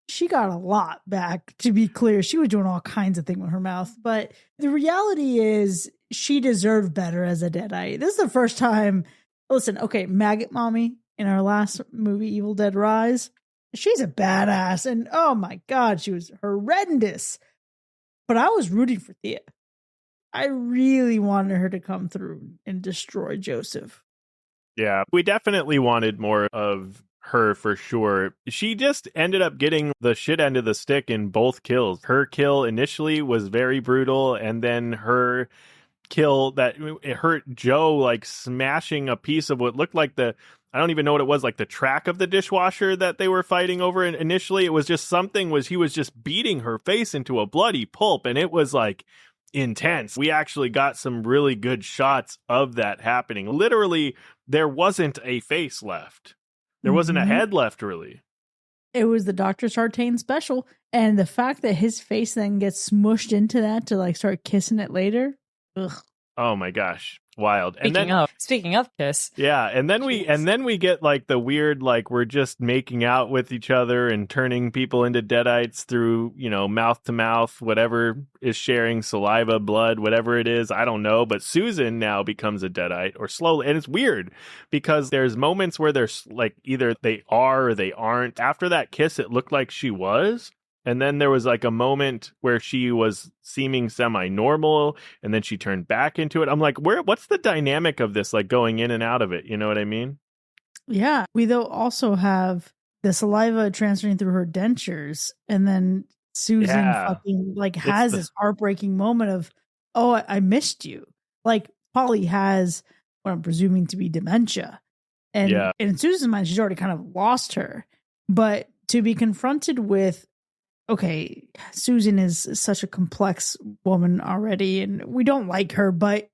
She got a lot back, to be clear. She was doing all kinds of things with her mouth. But the reality is she deserved better as a deadite. This is the first time. Listen, okay, Maggot Mommy in our last movie, Evil Dead Rise, she's a badass. And oh my God, she was horrendous. But I was rooting for Thea. I really wanted her to come through and destroy Joseph. Yeah, we definitely wanted more of her for sure. She just ended up getting the shit end of the stick in both kills. Her kill initially was very brutal, and then her kill that it hurt Joe, like smashing a piece of what looked like I don't even know what it was, like the track of the dishwasher that they were fighting over. And initially it was just he was just beating her face into a bloody pulp, and it was like intense. We actually got some really good shots of that happening. Literally, there wasn't a face left. There wasn't a head left, really. It was the Dr. Sartain special. And the fact that his face then gets smushed into that to like start kissing it later. Ugh. Oh my gosh. Wild. And then Speaking of kiss. yeah, and then we get like the weird, like we're just making out with each other and turning people into deadites through, mouth to mouth, whatever is sharing saliva, blood, whatever it is, I don't know. But Susan now becomes a deadite, or slowly, and it's weird because there's moments where there's like either they are or they aren't. After that kiss, it looked like she was. And then there was like a moment where she was seeming semi-normal, and then she turned back into it. I'm like, what's the dynamic of this, like going in and out of it? You know what I mean? Yeah. We though also have the saliva transferring through her dentures, and then Susan fucking like has this heartbreaking moment of, oh, I missed you. Like Polly has what I'm presuming to be dementia. And in Susan's mind, she's already kind of lost her. But to be confronted with, okay, Susan is such a complex woman already, and we don't like her, but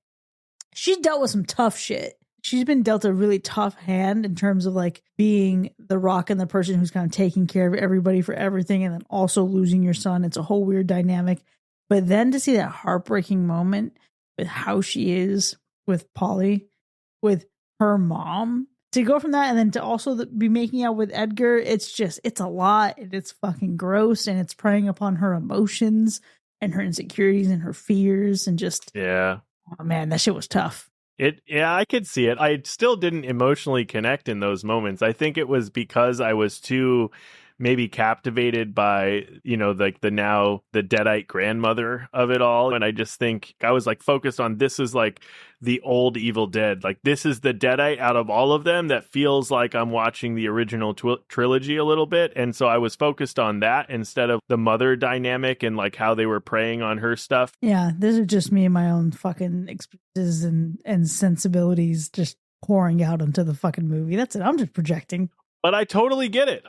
she's dealt with some tough shit. She's been dealt a really tough hand in terms of like being the rock and the person who's kind of taking care of everybody for everything, and then also losing your son. It's a whole weird dynamic. But then to see that heartbreaking moment with how she is with Polly, with her mom, to go from that and then to also be making out with Edgar, it's a lot, and it's fucking gross, and it's preying upon her emotions and her insecurities and her fears, and just, oh man, that shit was tough. I could see it. I still didn't emotionally connect in those moments. I think it was because I was too maybe captivated by, like the deadite grandmother of it all. And I just think I was like focused on, this is like the old Evil Dead. Like this is the deadite out of all of them that feels like I'm watching the original trilogy a little bit. And so I was focused on that instead of the mother dynamic and like how they were preying on her stuff. Yeah, this is just me and my own fucking experiences and sensibilities just pouring out into the fucking movie. That's it. I'm just projecting. But I totally get it.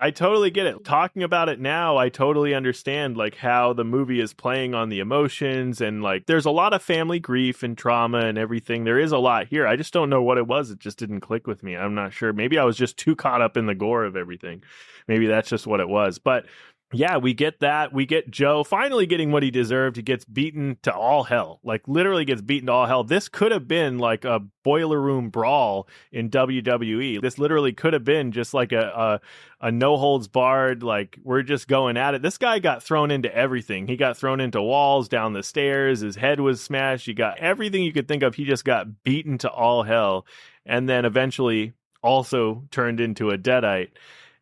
Talking about it now, I totally understand like how the movie is playing on the emotions, and like there's a lot of family grief and trauma and everything. There is a lot here. I just don't know what it was. It just didn't click with me. I'm not sure. Maybe I was just too caught up in the gore of everything. Maybe that's just what it was. But yeah, we get that. We get Joe finally getting what he deserved. He gets beaten to all hell, like literally gets beaten to all hell. This could have been like a boiler room brawl in WWE. This literally could have been just like a no holds barred, like we're just going at it. This guy got thrown into everything. He got thrown into walls, down the stairs. His head was smashed. He got everything you could think of. He just got beaten to all hell. And then eventually also turned into a deadite.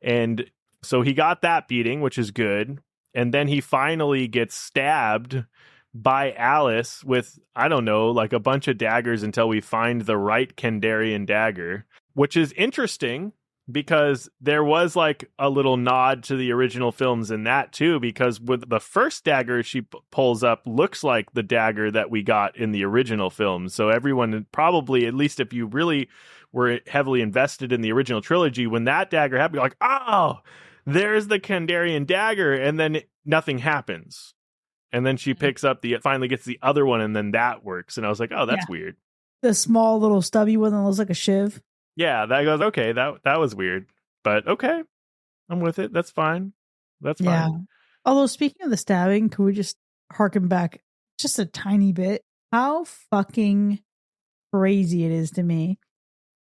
And so he got that beating, which is good. And then he finally gets stabbed by Alice with, I don't know, like a bunch of daggers until we find the right Kandarian dagger, which is interesting because there was like a little nod to the original films in that too, because with the first dagger she pulls up looks like the dagger that we got in the original film. So everyone probably, at least if you really were heavily invested in the original trilogy, when that dagger happened, you're like, oh, there's the Kandarian dagger, and then nothing happens. And then she picks up finally gets the other one, and then that works. And I was like, oh, that's weird. The small little stubby one that looks like a shiv. Yeah, that goes, okay, that was weird. But okay, I'm with it. That's fine. That's fine. Yeah. Although, speaking of the stabbing, can we just harken back just a tiny bit? How fucking crazy it is to me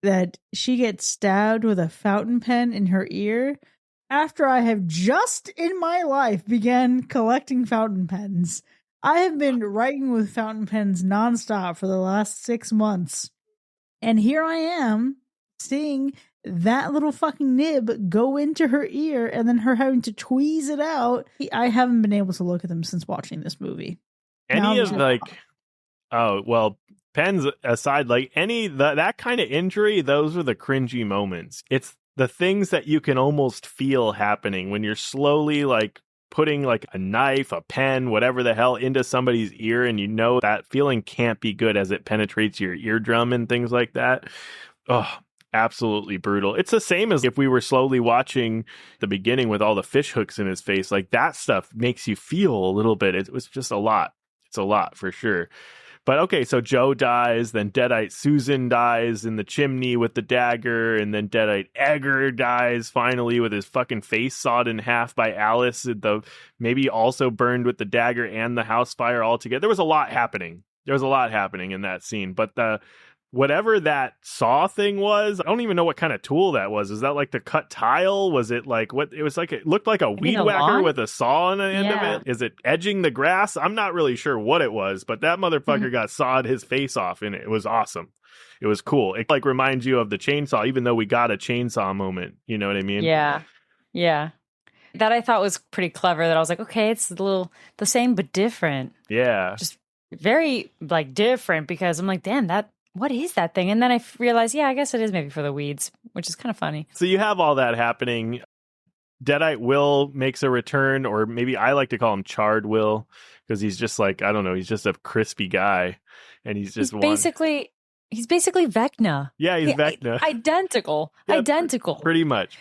that she gets stabbed with a fountain pen in her ear after I have just in my life began collecting fountain pens. I have been writing with fountain pens nonstop for the last 6 months. And here I am seeing that little fucking nib go into her ear and then her having to tweeze it out. I haven't been able to look at them since watching this movie. Oh, well, pens aside, like that kind of injury, those are the cringy moments. It's the things that you can almost feel happening when you're slowly like putting like a knife, a pen, whatever the hell into somebody's ear, and you know that feeling can't be good as it penetrates your eardrum and things like that. Oh, absolutely brutal. It's the same as if we were slowly watching the beginning with all the fish hooks in his face. Like that stuff makes you feel a little bit. It was just a lot. It's a lot for sure. But okay, so Joe dies, then Deadite Susan dies in the chimney with the dagger, and then Deadite Edgar dies finally with his fucking face sawed in half by Alice, maybe also burned with the dagger and the house fire all together. There was a lot happening. There was a lot happening in that scene, but whatever that saw thing was, I don't even know what kind of tool that was. Is that like to cut tile? Was it like what? It was like, it looked like a Maybe weed the whacker lawn? with a saw on the end Yeah. of it. Is it edging the grass? I'm not really sure what it was, but that motherfucker got sawed his face off in it. It was awesome. It was cool. It like reminds you of the chainsaw, even though we got a chainsaw moment. You know what I mean? Yeah. Yeah. That I thought was pretty clever, that I was like, okay, it's a little the same but different. Yeah. Just very like different, because I'm like, damn, what is that thing? And then I realized, yeah, I guess it is maybe for the weeds, which is kind of funny. So you have all that happening. Deadite Will makes a return, or maybe I like to call him Charred Will, because he's just like, I don't know, he's just a crispy guy, and he's basically Vecna. Yeah, he's Vecna. Identical. Yeah, Identical. Pretty much.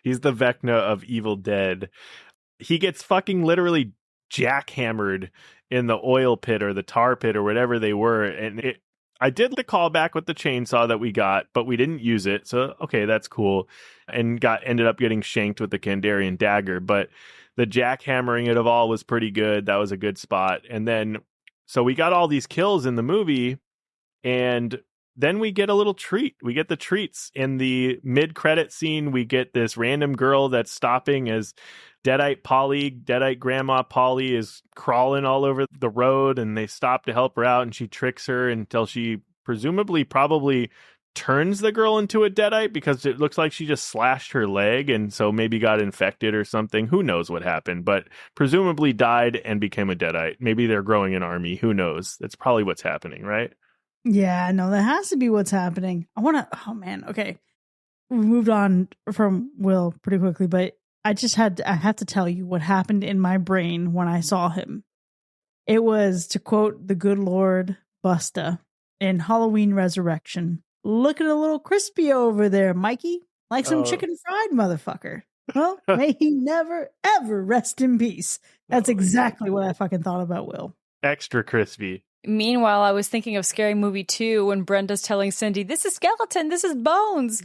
He's the Vecna of Evil Dead. He gets fucking literally jackhammered in the oil pit or the tar pit or whatever they were, and I did the callback with the chainsaw that we got, but we didn't use it. So, okay, that's cool. And ended up getting shanked with the Kandarian dagger. But the jackhammering it of all was pretty good. That was a good spot. And then, so we got all these kills in the movie, and then we get a little treat. We get the treats in the mid-credit scene. We get this random girl that's stopping as Deadite Grandma Polly is crawling all over the road, and they stop to help her out, and she tricks her until she presumably probably turns the girl into a Deadite, because it looks like she just slashed her leg and so maybe got infected or something. Who knows what happened, but presumably died and became a Deadite. Maybe they're growing an army. Who knows? That's probably what's happening, right? Yeah, no, that has to be what's happening. Oh man, okay. We moved on from Will pretty quickly, but I have to tell you what happened in my brain when I saw him. It was, to quote the good Lord Busta in Halloween Resurrection, looking a little crispy over there, Mikey. Like some chicken fried motherfucker. Well, may he never, ever rest in peace. That's exactly what I fucking thought about Will. Extra crispy. Meanwhile, I was thinking of Scary Movie 2 when Brenda's telling Cindy, this is skeleton, this is bones.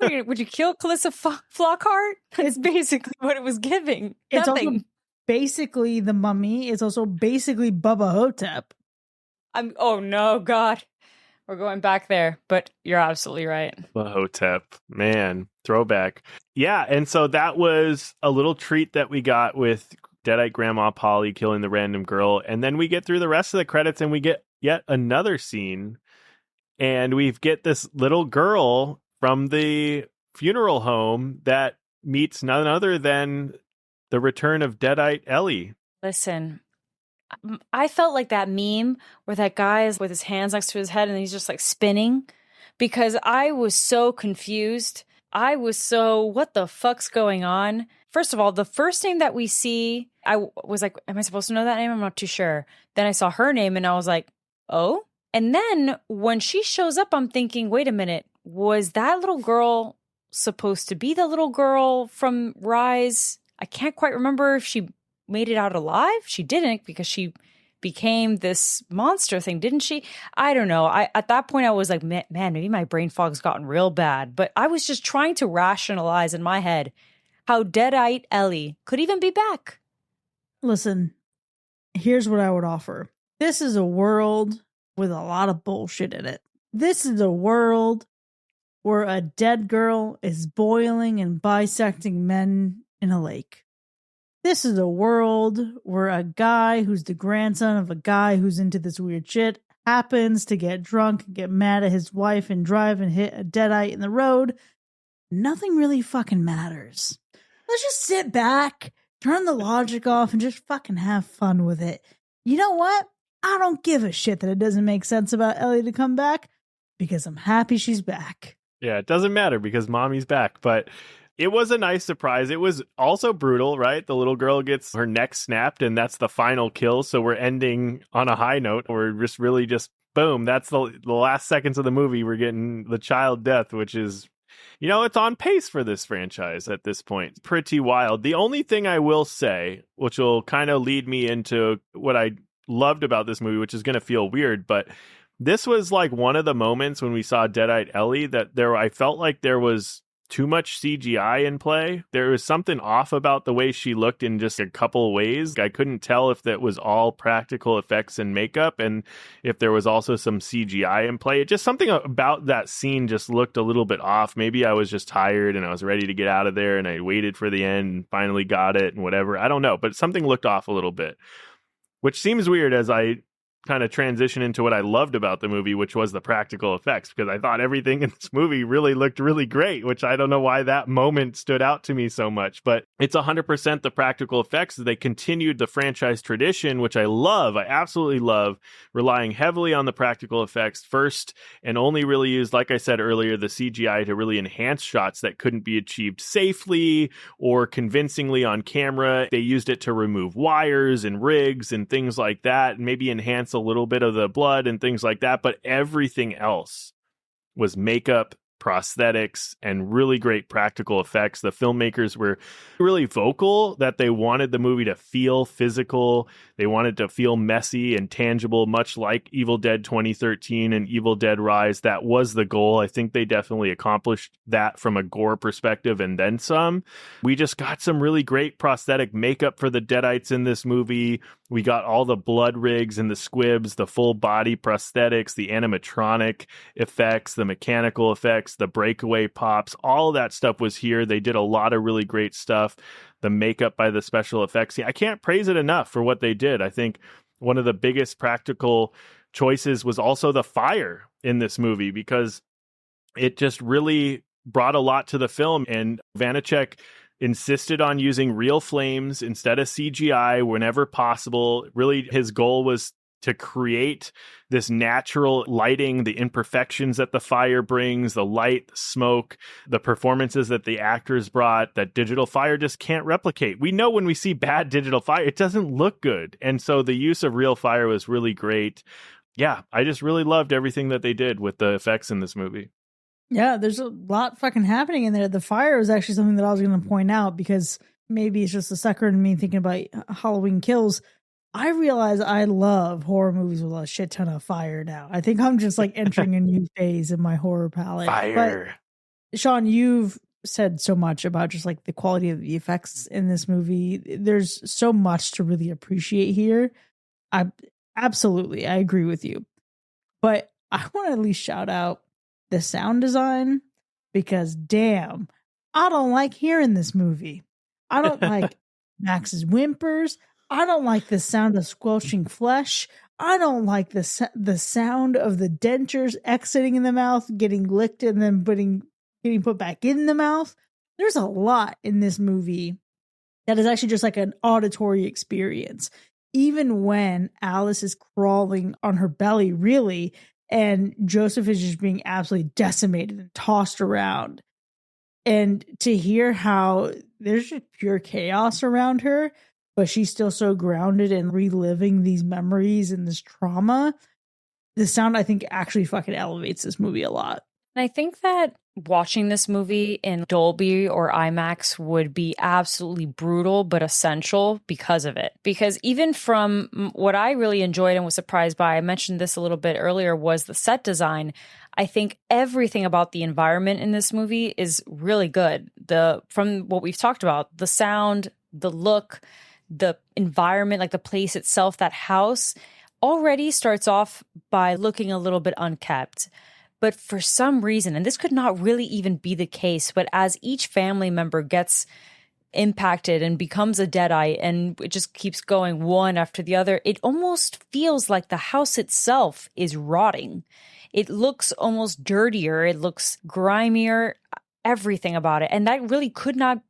Would you kill Calissa Flockhart? It's basically what it was giving. It's Nothing. also basically the mummy. It's also basically Bubba Hotep. Oh no, God. We're going back there, but you're absolutely right. Hotep, man, throwback. Yeah, and so that was a little treat that we got with Deadite Grandma Polly killing the random girl, and then we get through the rest of the credits and we get yet another scene, and we get this little girl from the funeral home that meets none other than the return of Deadite Ellie. Listen, I felt like that meme where that guy is with his hands next to his head and he's just like spinning, because I was so confused. I was so, what the fuck's going on? First of all, the first name that we see, I was like, am I supposed to know that name? I'm not too sure. Then I saw her name and I was like, oh? And then when she shows up, I'm thinking, wait a minute, was that little girl supposed to be the little girl from Rise? I can't quite remember if she made it out alive. She didn't, because she became this monster thing, didn't she? I don't know. At that point, I was like, man, maybe my brain fog's gotten real bad. But I was just trying to rationalize in my head how Deadite Ellie could even be back. Listen, here's what I would offer. This is a world with a lot of bullshit in it. This is a world where a dead girl is boiling and bisecting men in a lake. This is a world where a guy who's the grandson of a guy who's into this weird shit happens to get drunk and get mad at his wife and drive and hit a deadite in the road. Nothing really fucking matters. Let's just sit back, turn the logic off, and just fucking have fun with it. You know what? I don't give a shit that it doesn't make sense about Ellie to come back, because I'm happy she's back. Yeah, it doesn't matter because mommy's back, but it was a nice surprise. It was also brutal, right? The little girl gets her neck snapped, and that's the final kill. So we're ending on a high note. We're just really just boom. That's the last seconds of the movie. We're getting the child death, which is, you know, it's on pace for this franchise at this point. Pretty wild. The only thing I will say, which will kind of lead me into what I loved about this movie, which is going to feel weird, but this was like one of the moments when we saw Deadite Ellie that I felt like there was too much CGI in play. There was something off about the way she looked in just a couple of ways. I couldn't tell if that was all practical effects and makeup and if there was also some CGI in play. Just something about that scene just looked a little bit off. Maybe I was just tired and I was ready to get out of there and I waited for the end and finally got it and whatever. I don't know, but something looked off a little bit, which seems weird as I kind of transition into what I loved about the movie, which was the practical effects, because I thought everything in this movie really looked really great, which I don't know why that moment stood out to me so much, but it's 100% the practical effects. They continued the franchise tradition, which I love. I absolutely love, relying heavily on the practical effects first and only really used, like I said earlier, the CGI to really enhance shots that couldn't be achieved safely or convincingly on camera. They used it to remove wires and rigs and things like that, and maybe enhance a little bit of the blood and things like that, but everything else was makeup, prosthetics, and really great practical effects. The filmmakers were really vocal that they wanted the movie to feel physical. They wanted to feel messy and tangible, much like Evil Dead 2013 and Evil Dead Rise. That was the goal. I think they definitely accomplished that from a gore perspective and then some. We just got some really great prosthetic makeup for the Deadites in this movie. We got all the blood rigs and the squibs, the full body prosthetics, the animatronic effects, the mechanical effects, the breakaway pops. All of that stuff was here. They did a lot of really great stuff. The makeup by the special effects team, I can't praise it enough for what they did. I think one of the biggest practical choices was also the fire in this movie, because it just really brought a lot to the film. And Vanacek insisted on using real flames instead of CGI whenever possible. Really, his goal was to create this natural lighting, the imperfections that the fire brings, the light, the smoke, the performances that the actors brought, that digital fire just can't replicate. We know when we see bad digital fire, it doesn't look good. And so the use of real fire was really great. Yeah, I just really loved everything that they did with the effects in this movie. Yeah, there's a lot fucking happening in there. The fire was actually something that I was going to point out, because maybe it's just a sucker in me thinking about Halloween Kills. I realize I love horror movies with a shit ton of fire now. I think I'm just like entering a new phase in my horror palette. Fire. But, Sean, you've said so much about just like the quality of the effects in this movie. There's so much to really appreciate here. I agree with you. But I want to at least shout out the sound design, because damn, I don't like hearing this movie. I don't like Max's whimpers. I don't like the sound of squelching flesh. I don't like the sound of the dentures exiting in the mouth, getting licked, and then getting put back in the mouth. There's a lot in this movie that is actually just like an auditory experience. Even when Alice is crawling on her belly, really, and Joseph is just being absolutely decimated and tossed around. And to hear how there's just pure chaos around her, but she's still so grounded and reliving these memories and this trauma, the sound, I think, actually fucking elevates this movie a lot. And I think that watching this movie in Dolby or IMAX would be absolutely brutal, but essential because of it. Because even from what I really enjoyed and was surprised by, I mentioned this a little bit earlier, was the set design. I think everything about the environment in this movie is really good. From what we've talked about, the sound, the look, the environment, like the place itself, that house already starts off by looking a little bit unkept. But for some reason, and this could not really even be the case, but as each family member gets impacted and becomes a deadite, and it just keeps going one after the other, it almost feels like the house itself is rotting. It looks almost dirtier. It looks grimier, everything about it. And that really could not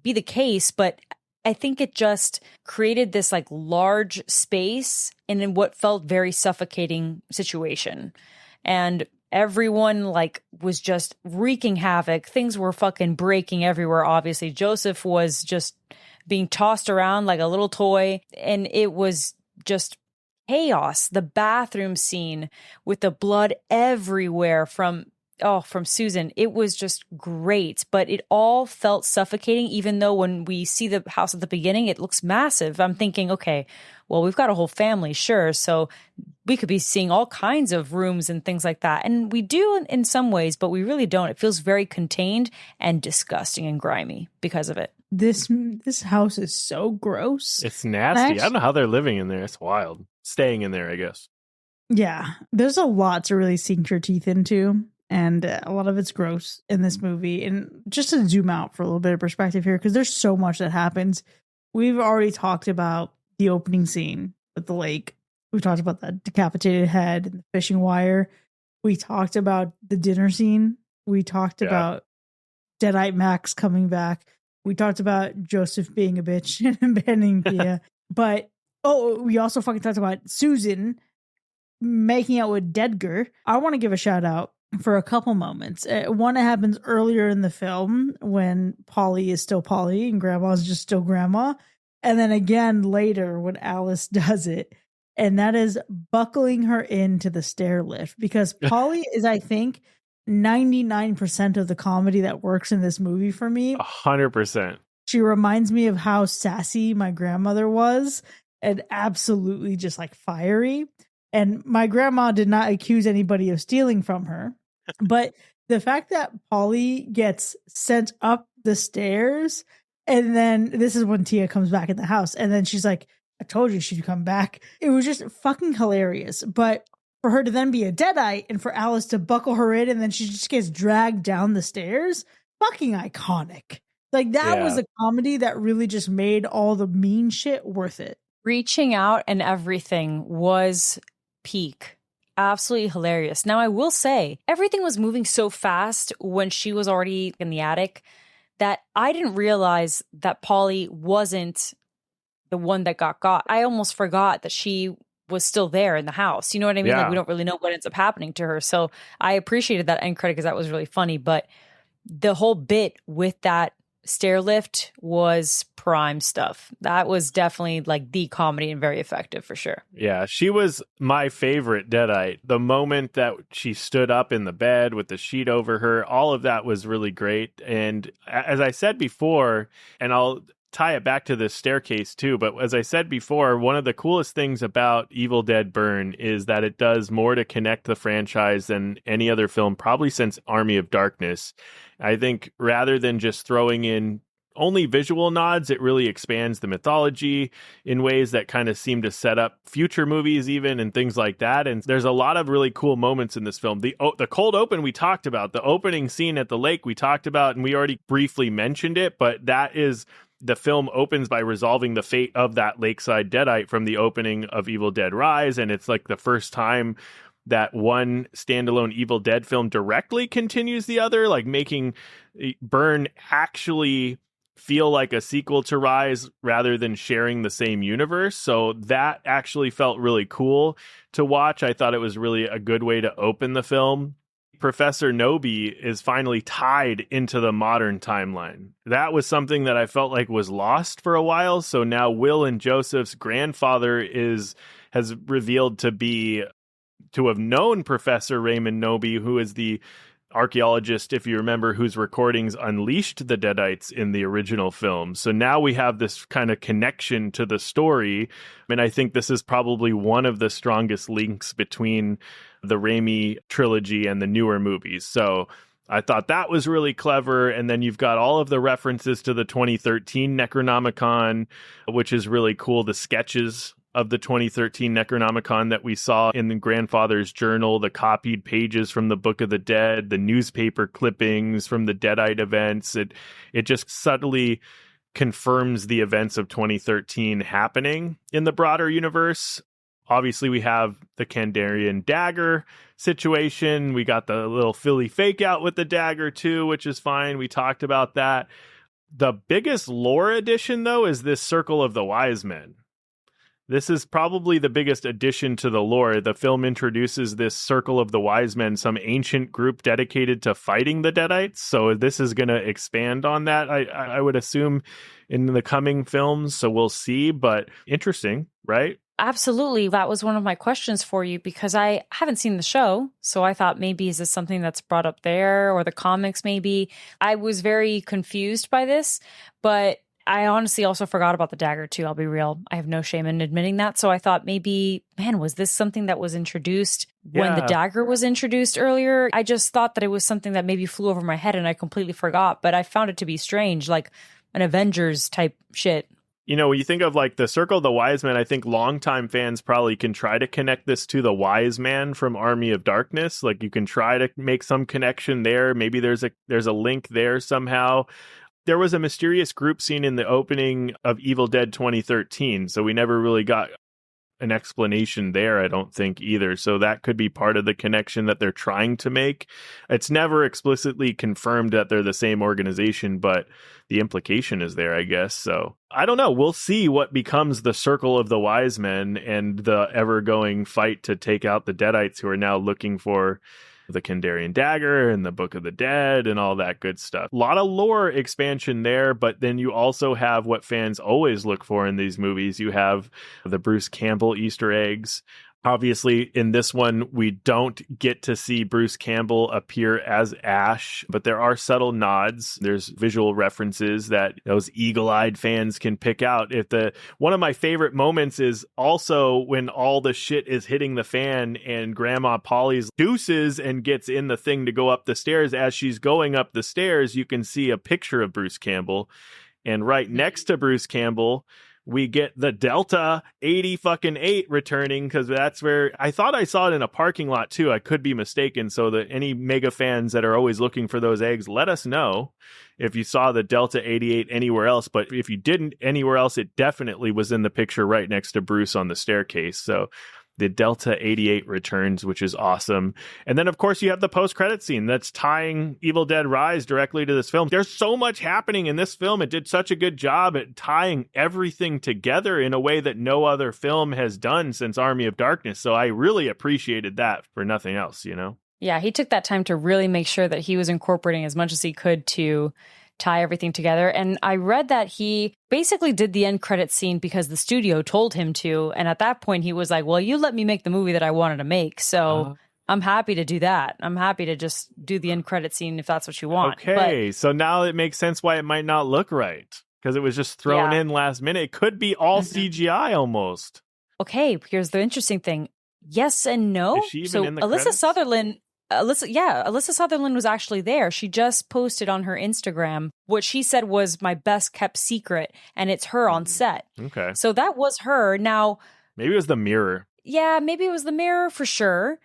be the case, but I think it just created this like large space in what felt very suffocating situation. And everyone like was just wreaking havoc. Things were fucking breaking everywhere. Obviously, Joseph was just being tossed around like a little toy, and it was just chaos. The bathroom scene with the blood everywhere from from Susan, it was just great, but it all felt suffocating, even though when we see the house at the beginning, it looks massive. I'm thinking, okay, well, we've got a whole family, sure. So we could be seeing all kinds of rooms and things like that. And we do in some ways, but we really don't. It feels very contained and disgusting and grimy because of it. This house is so gross. It's nasty. I don't know how they're living in there. It's wild. Staying in there, I guess. Yeah, there's a lot to really sink your teeth into, and a lot of it's gross in this movie. And just to zoom out for a little bit of perspective here, because there's so much that happens. We've already talked about the opening scene with the lake. We talked about the decapitated head and the fishing wire. We talked about the dinner scene. We talked about Deadite Max coming back. We talked about Joseph being a bitch and abandoning Thea. But, we also fucking talked about Susan making out with Dedgar. I want to give a shout out for a couple moments. One that happens earlier in the film when Polly is still Polly and Grandma's just still Grandma. And then again later when Alice does it. And that is buckling her into the stair lift, because Polly is, I think, 99% of the comedy that works in this movie for me. 100%. She reminds me of how sassy my grandmother was, and absolutely just like fiery. And my grandma did not accuse anybody of stealing from her. But the fact that Polly gets sent up the stairs, and then this is when Tia comes back in the house, and then she's like, I told you she'd come back. It was just fucking hilarious. But for her to then be a Deadite and for Alice to buckle her in and then she just gets dragged down the stairs, fucking iconic. Like that was a comedy that really just made all the mean shit worth it. Reaching out and everything was peak. Absolutely hilarious. Now, I will say, everything was moving so fast when she was already in the attic that I didn't realize that Polly wasn't the one that got. I almost forgot that she was still there in the house. You know what I mean? Yeah. Like, we don't really know what ends up happening to her. So I appreciated that end credit because that was really funny. But the whole bit with that stair lift was prime stuff. That was definitely like the comedy and very effective for sure. Yeah, she was my favorite Deadite. The moment that she stood up in the bed with the sheet over her, all of that was really great. And as I said before, and I'll tie it back to the staircase too, but as I said before, one of the coolest things about Evil Dead Burn is that it does more to connect the franchise than any other film, probably since Army of Darkness. I think rather than just throwing in only visual nods, it really expands the mythology in ways that kind of seem to set up future movies even and things like that. And there's a lot of really cool moments in this film. The cold open we talked about, the opening scene at the lake we talked about, and we already briefly mentioned it, but that is... The film opens by resolving the fate of that lakeside Deadite from the opening of Evil Dead Rise, and it's like the first time that one standalone Evil Dead film directly continues the other, like making Burn actually feel like a sequel to Rise rather than sharing the same universe. So that actually felt really cool to watch. I thought it was really a good way to open the film. Professor Nobi is finally tied into the modern timeline. That was something that I felt like was lost for a while. So now Will and Joseph's grandfather has revealed to have known Professor Raymond Nobi, who is the archaeologist, if you remember, whose recordings unleashed the Deadites in the original film. So now we have this kind of connection to the story. And I think this is probably one of the strongest links between the Raimi trilogy and the newer movies. So I thought that was really clever. And then you've got all of the references to the 2013 Necronomicon, which is really cool. The sketches of the 2013 Necronomicon that we saw in the grandfather's journal, the copied pages from the Book of the Dead, the newspaper clippings from the Deadite events. It just subtly confirms the events of 2013 happening in the broader universe. Obviously, we have the Kandarian dagger situation. We got the little Philly fake out with the dagger, too, which is fine. We talked about that. The biggest lore addition, though, is this Circle of the Wise Men. This is probably the biggest addition to the lore. The film introduces this Circle of the Wise Men, some ancient group dedicated to fighting the Deadites. So this is going to expand on that, I would assume, in the coming films. So we'll see. But interesting, right? Absolutely. That was one of my questions for you because I haven't seen the show. So I thought maybe is this something that's brought up there or the comics maybe? I was very confused by this, but I honestly also forgot about the dagger too. I'll be real. I have no shame in admitting that. So I thought maybe, man, was this something that was introduced when the dagger was introduced earlier? I just thought that it was something that maybe flew over my head and I completely forgot, but I found it to be strange, like an Avengers type shit. You know, when you think of like the Circle of the Wise Men, I think longtime fans probably can try to connect this to the Wise Man from Army of Darkness. Like you can try to make some connection there. Maybe there's a link there somehow. There was a mysterious group scene in the opening of Evil Dead 2013, so we never really got an explanation there, I don't think either. So that could be part of the connection that they're trying to make. It's never explicitly confirmed that they're the same organization, but the implication is there, I guess. So I don't know. We'll see what becomes the Circle of the Wise Men and the ever-going fight to take out the Deadites who are now looking for the Kandarian dagger and the Book of the Dead and all that good stuff. A lot of lore expansion there, but then you also have what fans always look for in these movies. You have the Bruce Campbell Easter eggs. Obviously, in this one, we don't get to see Bruce Campbell appear as Ash, but there are subtle nods. There's visual references that those eagle-eyed fans can pick out. One of my favorite moments is also when all the shit is hitting the fan and Grandma Polly's deuces and gets in the thing to go up the stairs. As she's going up the stairs, you can see a picture of Bruce Campbell. And right next to Bruce Campbell, we get the Delta 80 returning, because that's where I thought I saw it in a parking lot too. I could be mistaken. So that any mega fans that are always looking for those eggs, let us know if you saw the Delta 88 anywhere else. But if you didn't anywhere else, it definitely was in the picture right next to Bruce on the staircase. So the Delta 88 returns, which is awesome. And then, of course, you have the post-credit scene that's tying Evil Dead Rise directly to this film. There's so much happening in this film. It did such a good job at tying everything together in a way that no other film has done since Army of Darkness. So I really appreciated that for nothing else, you know? Yeah, he took that time to really make sure that he was incorporating as much as he could to tie everything together. And I read that he basically did the end credit scene because the studio told him to. And at that point, he was like, well, you let me make the movie that I wanted to make. So I'm happy to do that. I'm happy to just do the end credit scene if that's what you want. Okay, so now it makes sense why it might not look right, because it was just thrown in last minute. It could be all CGI almost. Okay, here's the interesting thing. Yes and no. Is she even in the credits? Alyssa Sutherland was actually there. She just posted on her Instagram what she said was my best kept secret, and it's her on set. Okay. So that was her. Now, maybe it was the mirror. Yeah, maybe it was the mirror for sure.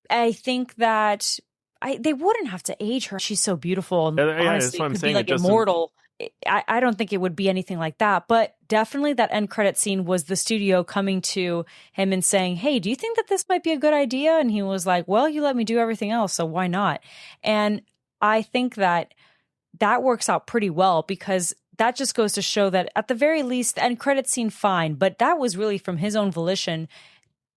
I think that they wouldn't have to age her. She's so beautiful. And honestly, could be like immortal. I don't think it would be anything like that, but definitely that end credit scene was the studio coming to him and saying, hey, do you think that this might be a good idea? And he was like, well, you let me do everything else, so why not? And I think that works out pretty well, because that just goes to show that at the very least, the end credit scene, fine, but that was really from his own volition.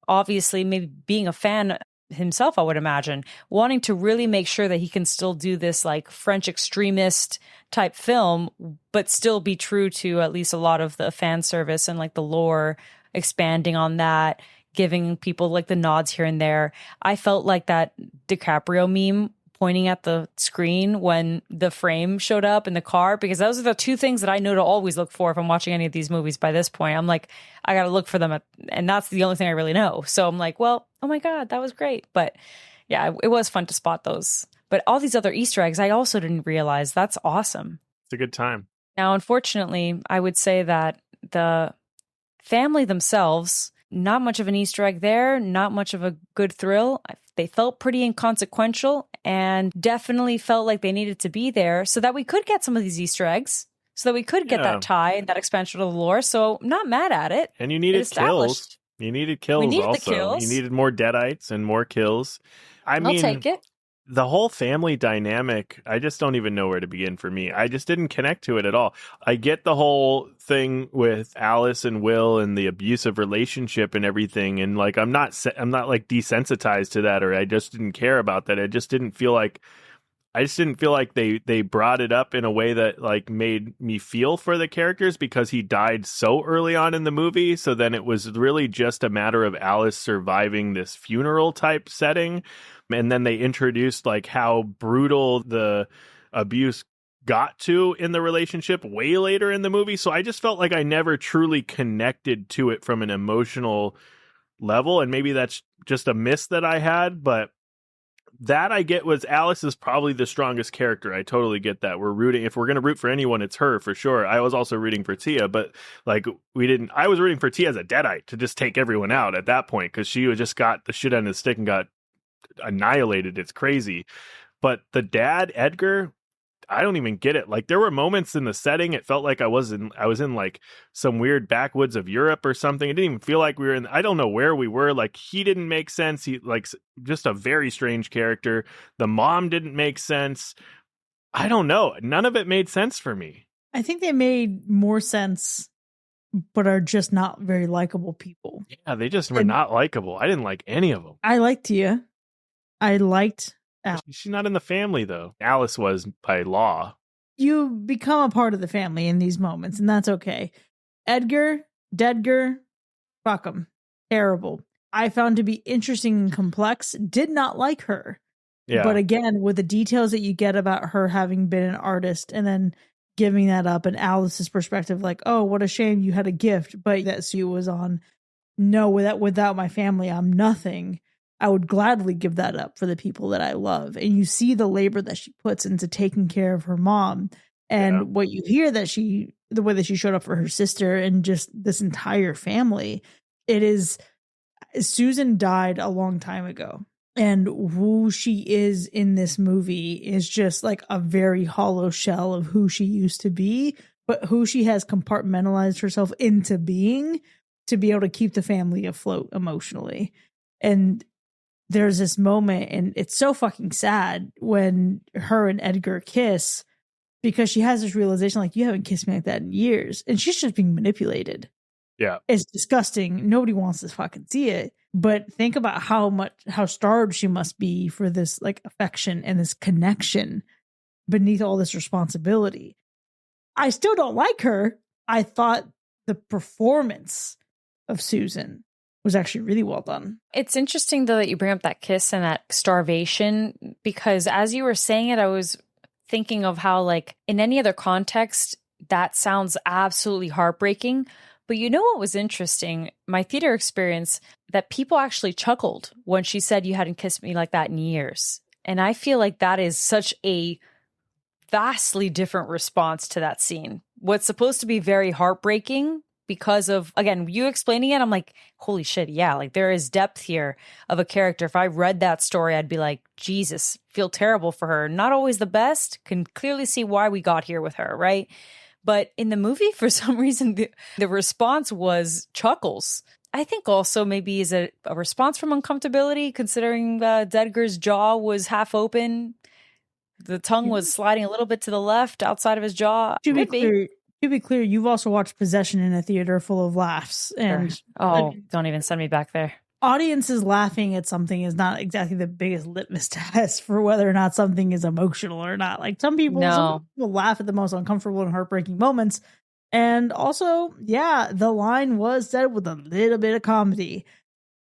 Obviously, maybe being a fan himself, I would imagine, wanting to really make sure that he can still do this like French extremist type film, but still be true to at least a lot of the fan service and like the lore, expanding on that, giving people like the nods here and there. I felt like that DiCaprio meme pointing at the screen when the frame showed up in the car, because those are the two things that I know to always look for if I'm watching any of these movies. By this point, I'm like, I got to look for them, and that's the only thing I really know. So I'm like, well, oh my God, that was great. But yeah, it was fun to spot those. But all these other Easter eggs, I also didn't realize. That's awesome. It's a good time. Now, unfortunately, I would say that the family themselves, not much of an Easter egg there, not much of a good thrill. They felt pretty inconsequential and definitely felt like they needed to be there so that we could get some of these Easter eggs, so that we could get that tie and that expansion of the lore. So I'm not mad at it. And you needed kills. You needed kills also. The kills. You needed more Deadites and more kills. I'll take it. The whole family dynamic, I just don't even know where to begin for me. I just didn't connect to it at all. I get the whole thing with Alice and Will and the abusive relationship and everything. And like, I'm not like desensitized to that, or I just didn't care about that. I just didn't feel like I just didn't feel like they brought it up in a way that like made me feel for the characters because he died so early on in the movie. So then it was really just a matter of Alice surviving this funeral type setting. And then they introduced like how brutal the abuse got to in the relationship way later in the movie. So I just felt like I never truly connected to it from an emotional level. And maybe that's just a miss that I had, but that I get was Alice is probably the strongest character. I totally get that. If we're going to root for anyone, it's her for sure. I was also rooting for Tia, but like I was rooting for Tia as a Deadite to just take everyone out at that point because she just got the shit end of the stick and got annihilated. It's crazy. But the dad, Edgar, I don't even get it. Like there were moments in the setting, it felt like I was in like some weird backwoods of Europe or something. It didn't even feel like we were I don't know where we were. Like he didn't make sense. He like just a very strange character. The mom didn't make sense. I don't know. None of it made sense for me. I think they made more sense, but are just not very likable people. Yeah, they just were not likable. I didn't like any of them. I liked Tia. I liked Alice. She's not in the family, though. Alice was by law. You become a part of the family in these moments, and that's okay. Edgar, Dedgar, fuck him. Terrible. I found to be interesting and complex. Did not like her. Yeah. But again, with the details that you get about her having been an artist and then giving that up, and Alice's perspective, like, oh, what a shame you had a gift, but that Sue was on, no, without my family, I'm nothing. I would gladly give that up for the people that I love. And you see the labor that she puts into taking care of her mom. And what you hear that the way that she showed up for her sister and just this entire family, it is, Susan died a long time ago. And who she is in this movie is just like a very hollow shell of who she used to be, but who she has compartmentalized herself into being to be able to keep the family afloat emotionally. And there's this moment, and it's so fucking sad when her and Edgar kiss, because she has this realization, like, you haven't kissed me like that in years. And she's just being manipulated. Yeah. It's disgusting. Nobody wants to fucking see it. But think about how starved she must be for this like affection and this connection beneath all this responsibility. I still don't like her. I thought the performance of Susan was actually really well done. It's interesting, though, that you bring up that kiss and that starvation, because as you were saying it, I was thinking of how, like, in any other context, that sounds absolutely heartbreaking. But you know what was interesting? My theater experience, that people actually chuckled when she said, you hadn't kissed me like that in years. And I feel like that is such a vastly different response to that scene. What's supposed to be very heartbreaking because of, again, you explaining it, I'm like, holy shit, yeah, like there is depth here of a character. If I read that story, I'd be like, Jesus, feel terrible for her. Not always the best, can clearly see why we got here with her, right? But in the movie, for some reason, the response was chuckles. I think also maybe is a response from uncomfortability, considering Dedgar's jaw was half open. The tongue was sliding a little bit to the left outside of his jaw. To be clear, you've also watched Possession in a theater full of laughs. And don't even send me back there. Audiences laughing at something is not exactly the biggest litmus test for whether or not something is emotional or not. Like some people laugh at the most uncomfortable and heartbreaking moments. And also, yeah, the line was said with a little bit of comedy.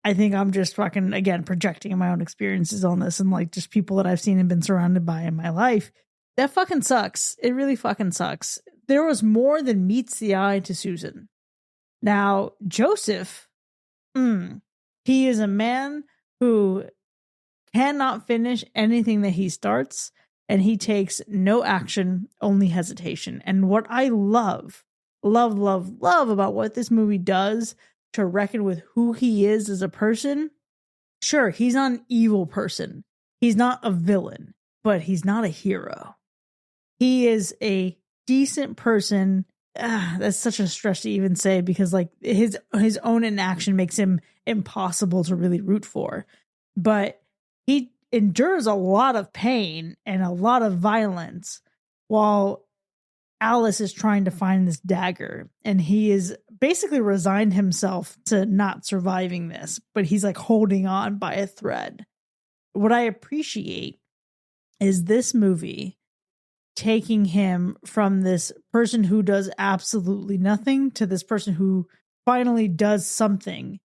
I think I'm just fucking, again, projecting my own experiences on this and like just people that I've seen and been surrounded by in my life. That fucking sucks. It really fucking sucks. There was more than meets the eye to Susan. Now, Joseph, he is a man who cannot finish anything that he starts, and he takes no action, only hesitation. And what I love about what this movie does to reckon with who he is as a person, sure, he's not an evil person. He's not a villain, but he's not a hero. He is a decent person. That's such a stretch to even say, because like his own inaction makes him impossible to really root for. But he endures a lot of pain and a lot of violence while Alice is trying to find this dagger, and he is basically resigned himself to not surviving this, but he's like holding on by a thread. What I appreciate is this movie taking him from this person who does absolutely nothing to this person who finally does something.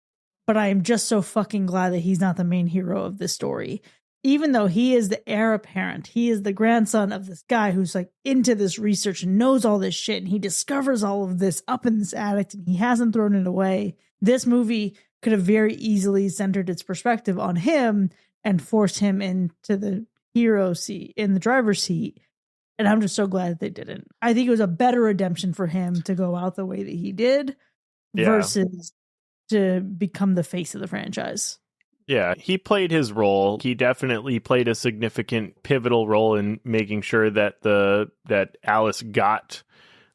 But I am just so fucking glad that he's not the main hero of this story. Even though he is the heir apparent, he is the grandson of this guy who's like into this research and knows all this shit. And he discovers all of this up in this attic and he hasn't thrown it away. This movie could have very easily centered its perspective on him and forced him into the hero seat, in the driver's seat. And I'm just so glad that they didn't. I think it was a better redemption for him to go out the way that he did versus to become the face of the franchise. Yeah, he played his role. He definitely played a significant pivotal role in making sure that that Alice got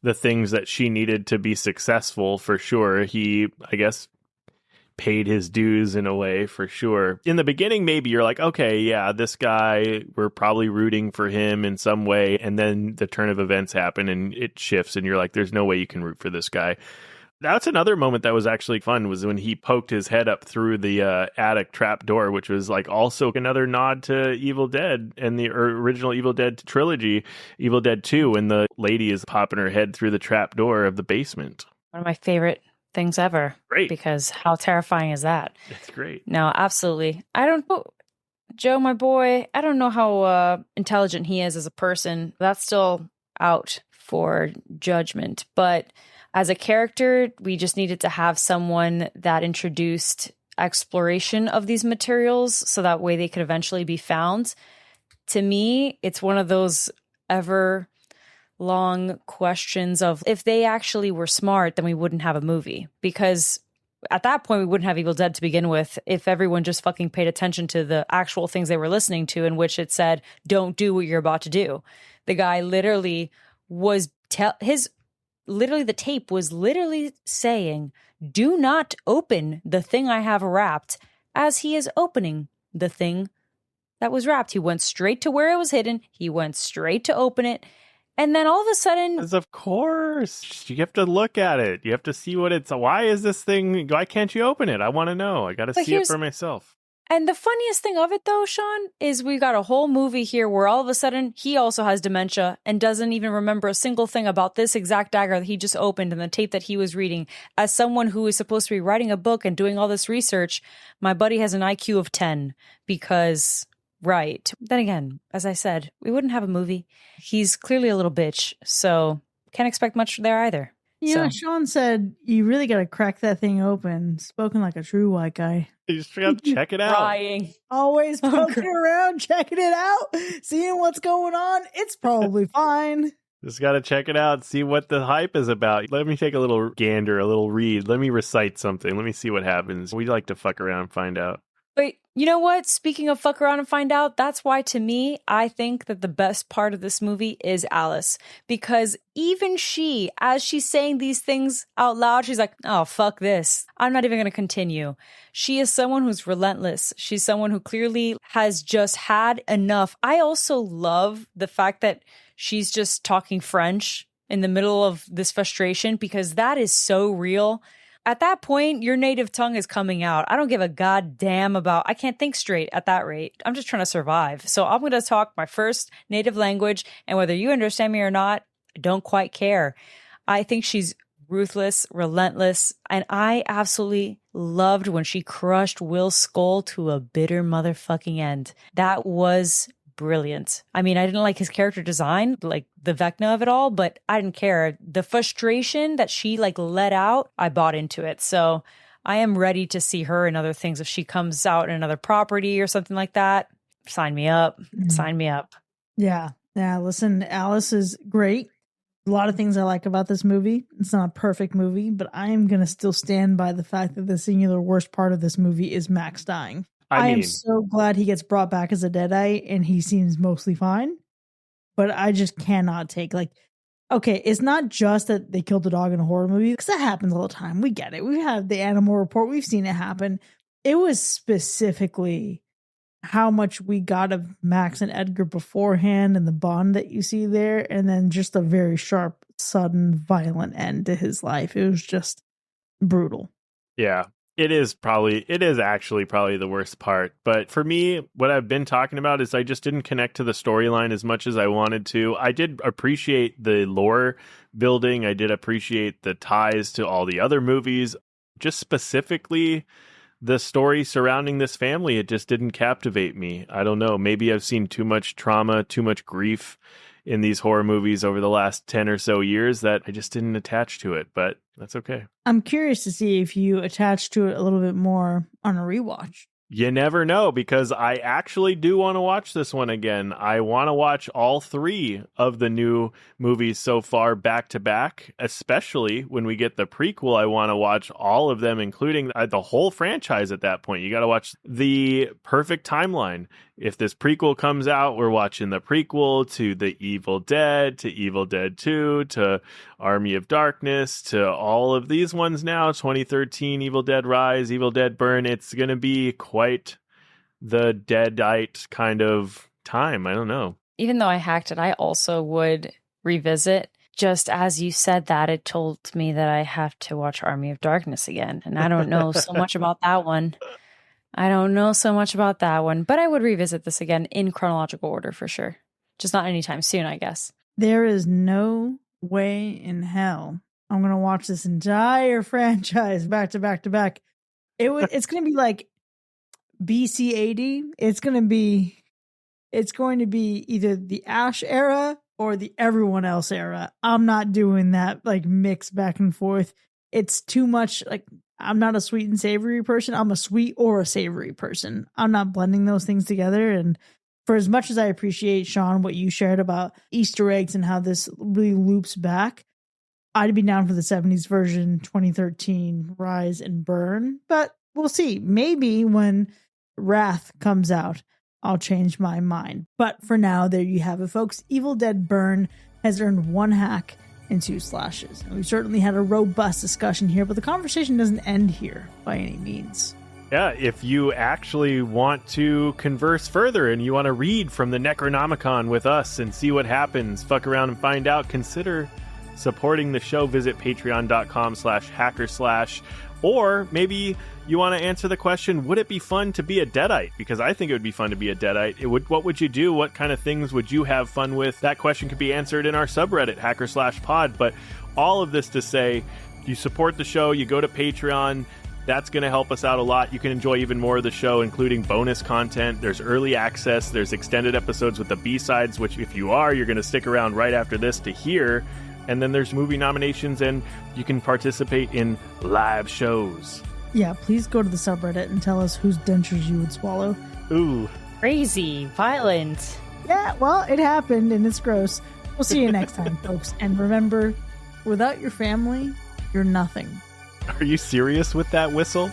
the things that she needed to be successful, for sure. He, I guess, paid his dues in a way, for sure. In the beginning, maybe you're like, okay, yeah, this guy, we're probably rooting for him in some way. And then the turn of events happen and it shifts and you're like, there's no way you can root for this guy. That's another moment that was actually fun, was when he poked his head up through the attic trap door, which was like also another nod to Evil Dead and the original Evil Dead trilogy, Evil Dead 2, when the lady is popping her head through the trap door of the basement. One of my favorite things ever. Great. Because how terrifying is that? It's great. No, absolutely. I don't know. Joe, my boy, I don't know how intelligent he is as a person. That's still out for judgment. But as a character, we just needed to have someone that introduced exploration of these materials so that way they could eventually be found. To me, it's one of those ever long questions of, if they actually were smart, then we wouldn't have a movie. Because at that point, we wouldn't have Evil Dead to begin with if everyone just fucking paid attention to the actual things they were listening to, in which it said, don't do what you're about to do. The guy literally was the tape was literally saying, do not open the thing I have wrapped, as he is opening the thing that was wrapped. He went straight to where it was hidden. He went straight to open it. And then all of a sudden... Because of course, you have to look at it. You have to see what it's... Why is this thing... Why can't you open it? I want to know. I got to see it for myself. And the funniest thing of it, though, Sean, is we got a whole movie here where all of a sudden he also has dementia and doesn't even remember a single thing about this exact dagger that he just opened and the tape that he was reading. As someone who is supposed to be writing a book and doing all this research, my buddy has an IQ of 10 because, right. Then again, as I said, we wouldn't have a movie. He's clearly a little bitch, so can't expect much there either. Yeah, Sean said, you really got to crack that thing open. Spoken like a true white guy. You just got to check it out. Crying. Always poking around, checking it out, seeing what's going on. It's probably fine. Just got to check it out, see what the hype is about. Let me take a little gander, a little read. Let me recite something. Let me see what happens. We like to fuck around and find out. But you know what? Speaking of fuck around and find out, that's why, to me, I think that the best part of this movie is Alice. Because even she, as she's saying these things out loud, she's like, oh, fuck this. I'm not even going to continue. She is someone who's relentless. She's someone who clearly has just had enough. I also love the fact that she's just talking French in the middle of this frustration, because that is so real. At that point, your native tongue is coming out. I don't give a goddamn about, I can't think straight at that rate. I'm just trying to survive. So I'm going to talk my first native language, and whether you understand me or not, I don't quite care. I think she's ruthless, relentless, and I absolutely loved when she crushed Will's skull to a bitter motherfucking end. That was brilliant. I mean, I didn't like his character design, like the Vecna of it all, but I didn't care. The frustration that she let out, I bought into it. So I am ready to see her in other things. If she comes out in another property or something like that, sign me up. Sign me up. Yeah. Yeah. Listen, Alice is great. A lot of things I like about this movie. It's not a perfect movie, but I am going to still stand by the fact that the singular worst part of this movie is Max dying. I am so glad he gets brought back as a Deadite and he seems mostly fine. But I just cannot take, okay, it's not just that they killed the dog in a horror movie, because that happens all the time. We get it. We have the Animal Report. We've seen it happen. It was specifically how much we got of Max and Edgar beforehand and the bond that you see there. And then just a very sharp, sudden, violent end to his life. It was just brutal. Yeah. It is actually probably the worst part. But for me, what I've been talking about is I just didn't connect to the storyline as much as I wanted to. I did appreciate the lore building. I did appreciate the ties to all the other movies. Just specifically the story surrounding this family, it just didn't captivate me. I don't know. Maybe I've seen too much trauma, too much grief in these horror movies over the last 10 or so years that I just didn't attach to it, but that's okay. I'm curious to see if you attach to it a little bit more on a rewatch. You never know, because I actually do want to watch this one again. I want to watch all 3 of the new movies so far back to back, especially when we get the prequel. I want to watch all of them, including the whole franchise at that point. You got to watch the perfect timeline. If this prequel comes out, we're watching the prequel to The Evil Dead, to Evil Dead 2, to Army of Darkness, to all of these ones now, 2013, Evil Dead Rise, Evil Dead Burn. It's going to be quite the Deadite kind of time. I don't know. Even though I hacked it, I also would revisit. Just as you said that, it told me that I have to watch Army of Darkness again. And I don't know so much about that one. But I would revisit this again in chronological order for sure. Just not anytime soon, I guess. There is no way in hell I'm going to watch this entire franchise back to back to back. It's going to be like BC AD. It's going to be either the Ash era or the everyone else era. I'm not doing that like mix back and forth. It's too much. Like, I'm not a sweet and savory person. I'm a sweet or a savory person. I'm not blending those things together. And for as much as I appreciate, Sean, what you shared about Easter eggs and how this really loops back, I'd be down for the 70s version, 2013, Rise and Burn. But we'll see. Maybe when Wrath comes out, I'll change my mind. But for now, there you have it, folks. Evil Dead Burn has earned 1 hack and 2 slashes. And we've certainly had a robust discussion here, but the conversation doesn't end here by any means. Yeah, if you actually want to converse further and you want to read from the Necronomicon with us and see what happens, fuck around and find out, consider supporting the show. Visit patreon.com/hackerslash. Or maybe you want to answer the question, would it be fun to be a Deadite? Because I think it would be fun to be a Deadite. What would you do? What kind of things would you have fun with? That question could be answered in our subreddit, hacker/pod. But all of this to say, you support the show, you go to Patreon. That's going to help us out a lot. You can enjoy even more of the show, including bonus content. There's early access. There's extended episodes with the B-sides, which if you are, you're going to stick around right after this to hear. And then there's movie nominations, and you can participate in live shows. Yeah, please go to the subreddit and tell us whose dentures you would swallow. Ooh. Crazy, violent. Yeah, well, it happened, and it's gross. We'll see you next time, folks. And remember, without your family, you're nothing. Are you serious with that whistle?